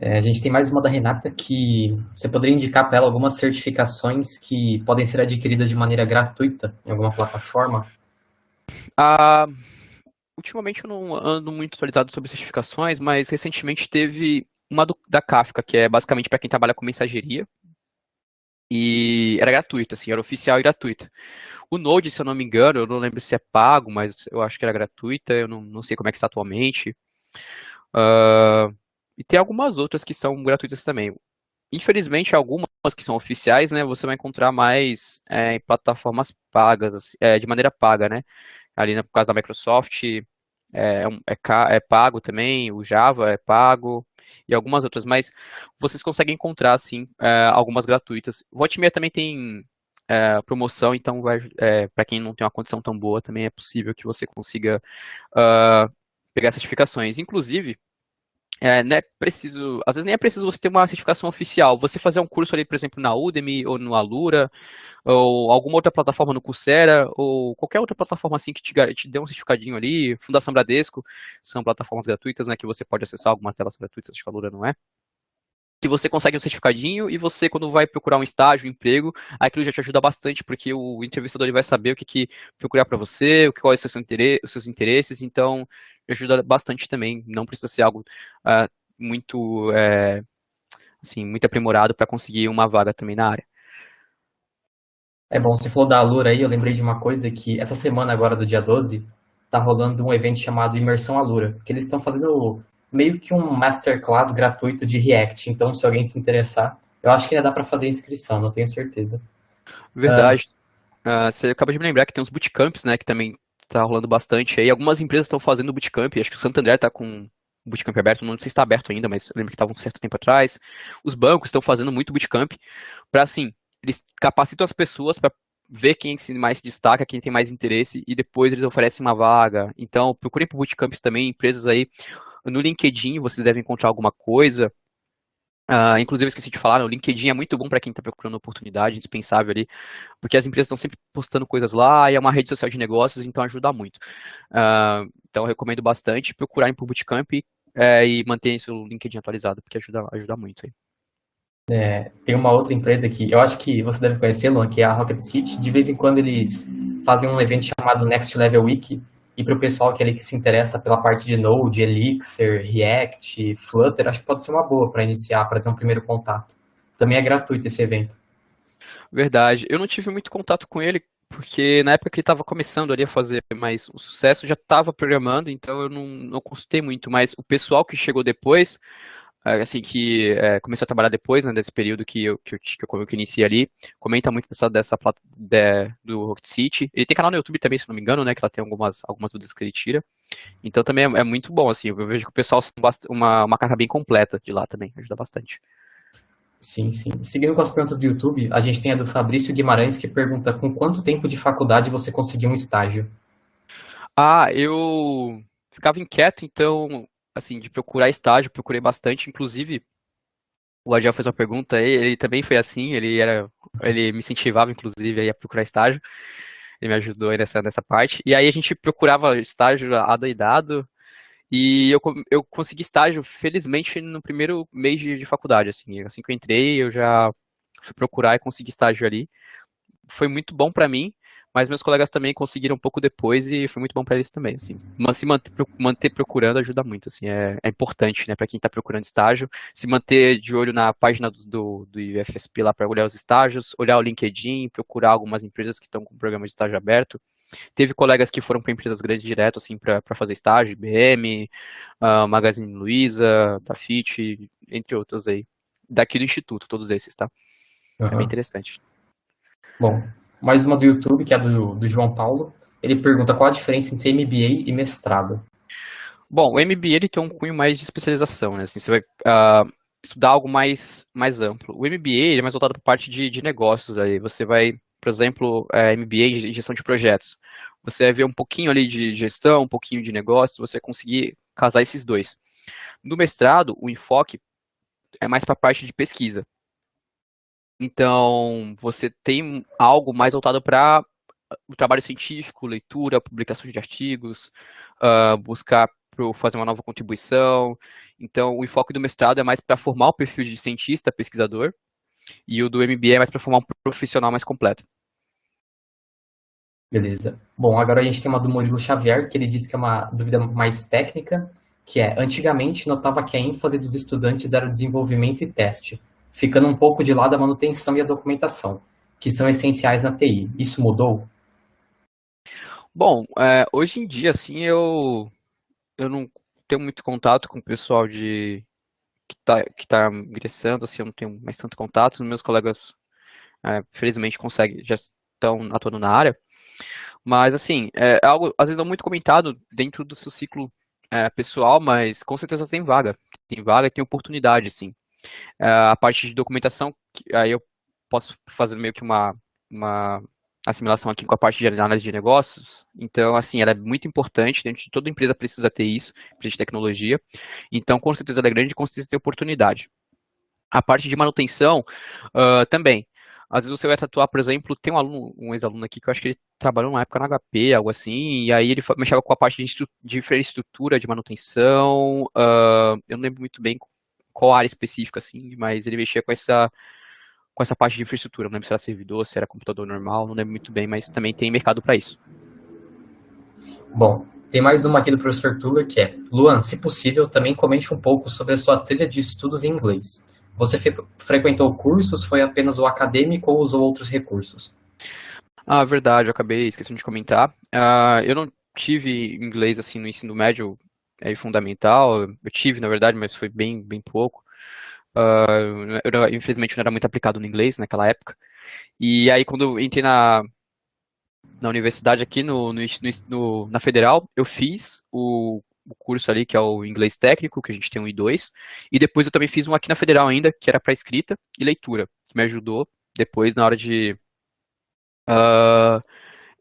A gente tem mais uma da Renata que você poderia indicar para ela algumas certificações que podem ser adquiridas de maneira gratuita em alguma plataforma? Ultimamente eu não ando muito atualizado sobre certificações, mas recentemente teve uma da Kafka, que é basicamente para quem trabalha com mensageria. e era gratuito, assim, era oficial e gratuito. O Node, se eu não me engano, eu não lembro se é pago, mas eu acho que era gratuita, eu não sei como é que está atualmente. Ah, e tem algumas outras que são gratuitas também. Infelizmente, algumas que são oficiais, né, você vai encontrar mais em plataformas pagas, assim, de maneira paga, né? Ali no caso da Microsoft é pago também, o Java é pago e algumas outras, mas vocês conseguem encontrar, sim, algumas gratuitas. Volta e meia também tem promoção, então para quem não tem uma condição tão boa, também é possível que você consiga pegar certificações. Inclusive, né, às vezes nem é preciso você ter uma certificação oficial. Você fazer um curso ali, por exemplo, na Udemy ou no Alura, ou alguma outra plataforma no Coursera, ou qualquer outra plataforma assim que te dê um certificadinho ali, Fundação Bradesco, são plataformas gratuitas, né, que você pode acessar, algumas delas gratuitas, acho que a Alura não é. Que você consegue um certificadinho e você, quando vai procurar um estágio, um emprego, aquilo já te ajuda bastante, porque o entrevistador ele vai saber o que procurar para você, quais são os seus interesses, então ajuda bastante também. Não precisa ser algo muito, assim, muito aprimorado para conseguir uma vaga também na área. É bom, você falou da Alura aí, eu lembrei de uma coisa que essa semana agora do dia 12, tá rolando um evento chamado Imersão Alura, que eles estão fazendo meio que um masterclass gratuito de React. Então, se alguém se interessar, eu acho que ainda dá para fazer inscrição, não tenho certeza. Verdade. Você acaba de me lembrar que tem uns bootcamps, né, que também tá rolando bastante aí. Algumas empresas estão fazendo bootcamp, acho que o Santander tá com um bootcamp aberto, não sei se está aberto ainda, mas eu lembro que estava um certo tempo atrás. Os bancos estão fazendo muito bootcamp para, assim, eles capacitam as pessoas para ver quem mais se destaca, quem tem mais interesse, e depois eles oferecem uma vaga. Então, procurem por bootcamps também, empresas aí. No LinkedIn vocês devem encontrar alguma coisa. Inclusive, eu esqueci de falar, o LinkedIn é muito bom para quem está procurando oportunidade, indispensável ali, porque as empresas estão sempre postando coisas lá, e é uma rede social de negócios, então ajuda muito. Então, eu recomendo bastante procurarem por Bootcamp e manterem seu LinkedIn atualizado, porque ajuda muito aí. Tem uma outra empresa que eu acho que você deve conhecer, Luan, que é a Rocket City. De vez em quando eles fazem um evento chamado Next Level Week, e para o pessoal que se interessa pela parte de Node, Elixir, React, Flutter, acho que pode ser uma boa para iniciar, para ter um primeiro contato. Também é gratuito esse evento. Verdade. Eu não tive muito contato com ele, porque na época que ele estava começando ali a fazer mais o sucesso, já estava programando, então eu não consultei muito, mas o pessoal que chegou depois, assim, que começou a trabalhar depois, né, desse período que eu iniciei ali, comenta muito do Rocket City. Ele tem canal no YouTube também, se não me engano, né, que lá tem algumas dúvidas que ele tira. Então também é muito bom, assim, eu vejo que o pessoal tem uma carga bem completa de lá também, ajuda bastante. Sim, sim. Seguindo com as perguntas do YouTube, a gente tem a do Fabrício Guimarães, que pergunta com quanto tempo de faculdade você conseguiu um estágio? Eu ficava inquieto, então, assim, de procurar estágio, procurei bastante, inclusive, o Adel fez uma pergunta, ele também foi assim, ele me incentivava, inclusive, aí a procurar estágio, ele me ajudou aí nessa parte, e aí a gente procurava estágio adoidado, e eu consegui estágio, felizmente, no primeiro mês de faculdade, assim que eu entrei, eu já fui procurar e consegui estágio ali, foi muito bom para mim, mas meus colegas também conseguiram um pouco depois e foi muito bom para eles também, assim. Mas se manter procurando ajuda muito, assim, é importante, né, para quem está procurando estágio, se manter de olho na página do IFSP lá para olhar os estágios, olhar o LinkedIn, procurar algumas empresas que estão com o programa de estágio aberto. Teve colegas que foram para empresas grandes direto, assim, para fazer estágio, IBM, Magazine Luiza, Dafit, entre outros aí. Daqui do Instituto, todos esses, tá? É bem interessante. Bom, mais uma do YouTube, que é do João Paulo. Ele pergunta qual a diferença entre MBA e mestrado. Bom, o MBA ele tem um cunho mais de especialização, né? Assim, você vai estudar algo mais amplo. O MBA ele é mais voltado para a parte de negócios. Aí você vai, por exemplo, MBA em gestão de projetos. Você vai ver um pouquinho ali de gestão, um pouquinho de negócios, você vai conseguir casar esses dois. No mestrado, o enfoque é mais para a parte de pesquisa. Então, você tem algo mais voltado para o trabalho científico, leitura, publicação de artigos, buscar fazer uma nova contribuição. Então, o enfoque do mestrado é mais para formar o perfil de cientista, pesquisador, e o do MBA é mais para formar um profissional mais completo. Beleza. Bom, agora a gente tem uma do Murilo Xavier, que ele disse que é uma dúvida mais técnica, que é, antigamente notava que a ênfase dos estudantes era o desenvolvimento e teste. ficando um pouco de lado a manutenção e a documentação, que são essenciais na TI. Isso mudou? Bom, hoje em dia, assim, eu não tenho muito contato com o pessoal que tá ingressando, assim, eu não tenho mais tanto contato. Os meus colegas, felizmente, conseguem, já estão atuando na área. Mas, assim, é algo, às vezes, não muito comentado dentro do seu ciclo pessoal, mas com certeza tem vaga. Tem vaga e tem oportunidade, sim. A parte de documentação, aí eu posso fazer meio que uma assimilação aqui com a parte de análise de negócios. Então, assim, ela é muito importante, dentro de toda empresa precisa ter isso, empresa de tecnologia. Então, com certeza ela é grande, com certeza tem oportunidade. A parte de manutenção, também. Às vezes você vai atuar, por exemplo, tem um aluno, um ex-aluno aqui que eu acho que ele trabalhou numa época na HP, algo assim, e aí ele mexia com a parte de infraestrutura, de manutenção, eu não lembro muito bem qual área específica, assim, mas ele mexia com essa parte de infraestrutura, não lembro se era servidor, se era computador normal, não lembro muito bem, mas também tem mercado para isso. Bom, tem mais uma aqui do professor Tuller que é: Luan, se possível, também comente um pouco sobre a sua trilha de estudos em inglês. Você frequentou cursos, foi apenas o acadêmico ou usou outros recursos? Ah, verdade, eu acabei esquecendo de comentar. Eu não tive inglês, assim, no ensino médio fundamental, eu tive, na verdade, mas foi bem pouco. Infelizmente, não era muito aplicado no inglês naquela época. E aí, quando eu entrei na universidade aqui na Federal, eu fiz o curso ali que é o inglês técnico, que a gente tem um I2, e depois eu também fiz um aqui na Federal ainda, que era para escrita e leitura, que me ajudou depois na hora de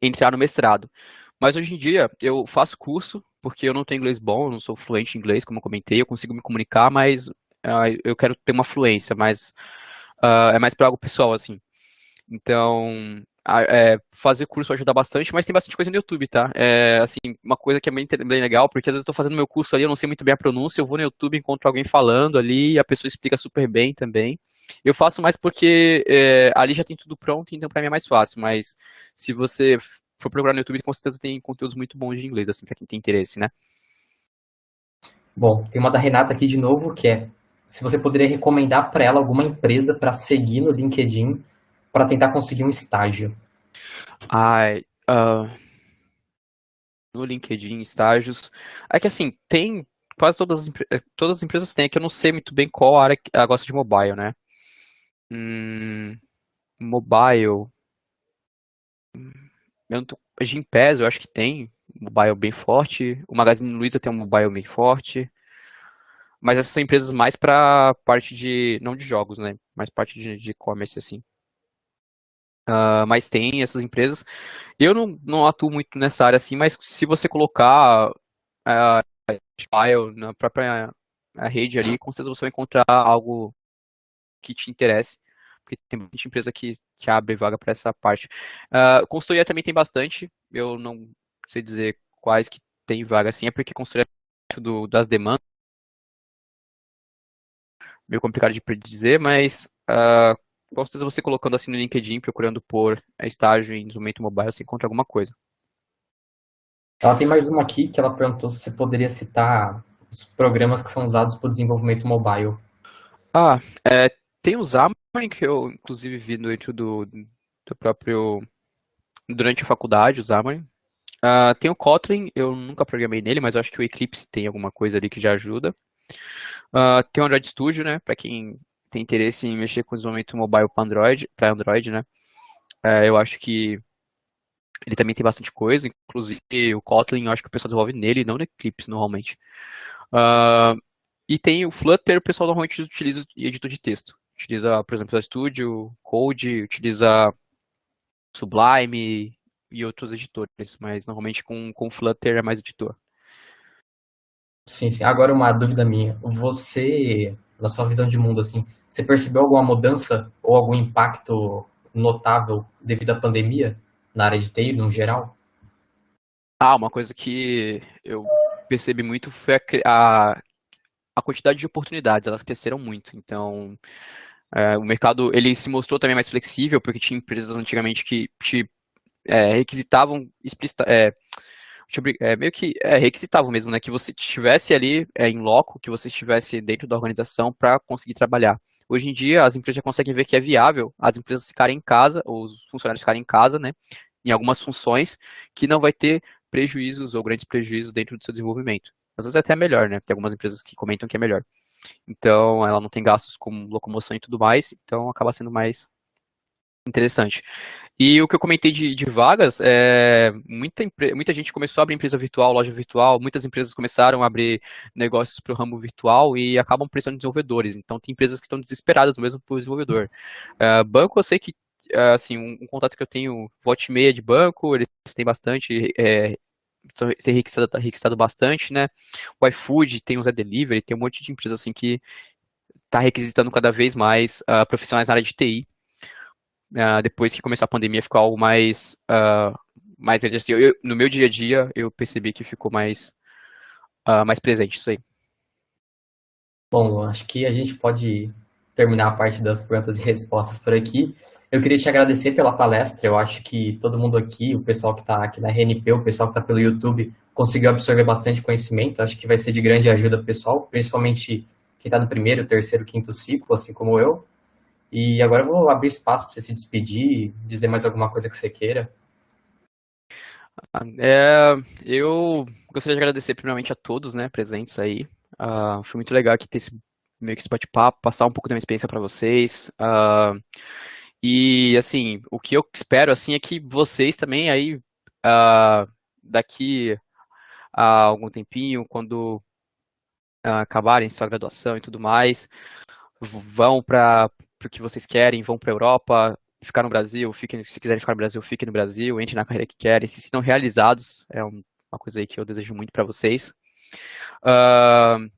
entrar no mestrado. Mas hoje em dia eu faço curso, porque eu não tenho inglês bom, eu não sou fluente em inglês, como eu comentei, eu consigo me comunicar, mas eu quero ter uma fluência, mas é mais para algo pessoal, assim. Então, fazer curso ajuda bastante, mas tem bastante coisa no YouTube, tá? Assim, uma coisa que é bem legal, porque às vezes eu tô fazendo meu curso ali, eu não sei muito bem a pronúncia, eu vou no YouTube, encontro alguém falando ali, e a pessoa explica super bem também. Eu faço mais porque ali já tem tudo pronto, então pra mim é mais fácil, mas se você for procurar no YouTube, com certeza tem conteúdos muito bons de inglês, assim, pra quem tem interesse, né? Bom, tem uma da Renata aqui de novo que é: se você poderia recomendar para ela alguma empresa para seguir no LinkedIn para tentar conseguir um estágio. Ai, no LinkedIn, estágios. É que assim, tem quase todas as empresas têm, é que eu não sei muito bem qual área que ela gosta de mobile, né? Hum, mobile. Eu não tô, a Gympass, eu acho que tem mobile bem forte. O Magazine Luiza tem um mobile bem forte. Mas essas são empresas mais para parte de, não de jogos, né? Mais parte de e-commerce, assim. Mas tem essas empresas. Eu não atuo muito nessa área assim, mas se você colocar file na própria rede ali, com certeza você vai encontrar algo que te interesse, porque tem muita empresa que abre vaga para essa parte. Consultoria também tem bastante, eu não sei dizer quais que tem vaga assim, é porque consultoria é das demandas, meio complicado de dizer, mas com certeza você colocando assim no LinkedIn, procurando por estágio em desenvolvimento mobile, você encontra alguma coisa. Ela tem mais uma aqui que ela perguntou se você poderia citar os programas que são usados para o desenvolvimento mobile. Ah, tem o Xamarin, que eu inclusive vi dentro do próprio, durante a faculdade, o Xamarin. Tem o Kotlin, eu nunca programei nele, mas eu acho que o Eclipse tem alguma coisa ali que já ajuda. Tem o Android Studio, né, para quem tem interesse em mexer com desenvolvimento mobile para Android, né. Eu acho que ele também tem bastante coisa, inclusive o Kotlin, eu acho que o pessoal desenvolve nele, não no Eclipse normalmente. Ah, e tem o Flutter, o pessoal normalmente utiliza editor de texto. Utiliza, por exemplo, o Studio, Code, utiliza Sublime e outros editores, mas normalmente com Flutter é mais editor. Sim, sim. Agora uma dúvida minha. Você, na sua visão de mundo, assim, você percebeu alguma mudança ou algum impacto notável devido à pandemia na área de TI, no geral? Uma coisa que eu percebi muito foi a quantidade de oportunidades, elas cresceram muito. Então, o mercado ele se mostrou também mais flexível, porque tinha empresas antigamente que te requisitavam meio que requisitavam mesmo, né, que você estivesse ali em loco, que você estivesse dentro da organização para conseguir trabalhar. Hoje em dia, as empresas já conseguem ver que é viável as empresas ficarem em casa, ou os funcionários ficarem em casa, né, em algumas funções, que não vai ter prejuízos ou grandes prejuízos dentro do seu desenvolvimento. Às vezes até é melhor, né? Tem algumas empresas que comentam que é melhor. Então, ela não tem gastos com locomoção e tudo mais, então acaba sendo mais interessante. E o que eu comentei de vagas, muita gente começou a abrir empresa virtual, loja virtual, muitas empresas começaram a abrir negócios para o ramo virtual e acabam precisando de desenvolvedores. Então, tem empresas que estão desesperadas mesmo por desenvolvedor. Banco, eu sei que, assim, um contato que eu tenho, volta e meia de banco, eles têm bastante, tem requisitado bastante, né? O iFood, tem o Zé Delivery, tem um monte de empresas assim que está requisitando cada vez mais profissionais na área de TI. Depois que começou a pandemia, ficou algo mais assim, no meu dia a dia, eu percebi que ficou mais presente isso aí. Bom, acho que a gente pode terminar a parte das perguntas e respostas por aqui. Eu queria te agradecer pela palestra. Eu acho que todo mundo aqui, o pessoal que está aqui na RNP, o pessoal que está pelo YouTube, conseguiu absorver bastante conhecimento. Acho que vai ser de grande ajuda para o pessoal, principalmente quem está no primeiro, terceiro, quinto ciclo, assim como eu. E agora eu vou abrir espaço para você se despedir, dizer mais alguma coisa que você queira. Eu gostaria de agradecer primeiramente a todos, né, presentes aí. Foi muito legal aqui ter meio que esse bate-papo, passar um pouco da minha experiência para vocês. E, assim, o que eu espero, assim, é que vocês também aí, daqui a algum tempinho, quando acabarem sua graduação e tudo mais, vão para o que vocês querem, vão para a Europa, ficar no Brasil, se quiserem ficar no Brasil, fiquem no Brasil, entrem na carreira que querem, se sintam realizados, é uma coisa aí que eu desejo muito para vocês.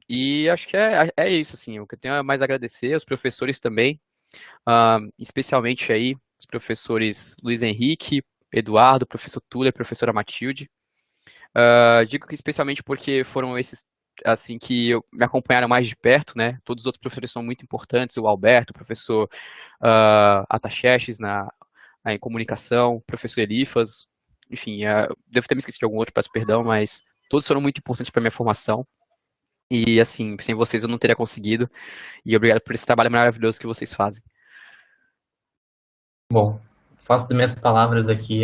E acho que é isso, assim, o que eu tenho a mais a agradecer, aos professores também, especialmente aí, os professores Luiz Henrique, Eduardo, professor Tuller, professora Matilde. Digo que especialmente porque foram esses assim que me acompanharam mais de perto, né? Todos os outros professores são muito importantes, o Alberto, o professor Ataxerxes em comunicação, o professor Elifas, enfim, devo ter me esquecido de algum outro, peço perdão, mas todos foram muito importantes para minha formação. E assim, sem vocês eu não teria conseguido. E obrigado por esse trabalho maravilhoso que vocês fazem. Bom, faço das minhas palavras aqui,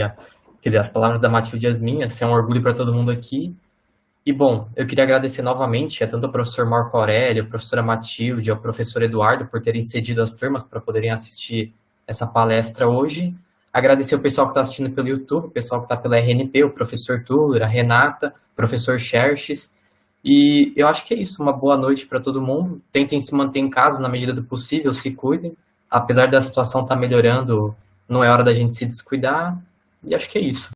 quer dizer, as palavras da Matilde e as minhas, é um orgulho para todo mundo aqui. E, bom, eu queria agradecer novamente a tanto ao professor Marco Aurélio, a professora Matilde, ao professor Eduardo por terem cedido as turmas para poderem assistir essa palestra hoje. Agradecer o pessoal que está assistindo pelo YouTube, o pessoal que está pela RNP, o professor Tuller, a Renata, o professor Xerxes. E eu acho que é isso, uma boa noite para todo mundo. Tentem se manter em casa na medida do possível, se cuidem. Apesar da situação estar melhorando, não é hora da gente se descuidar. E acho que é isso.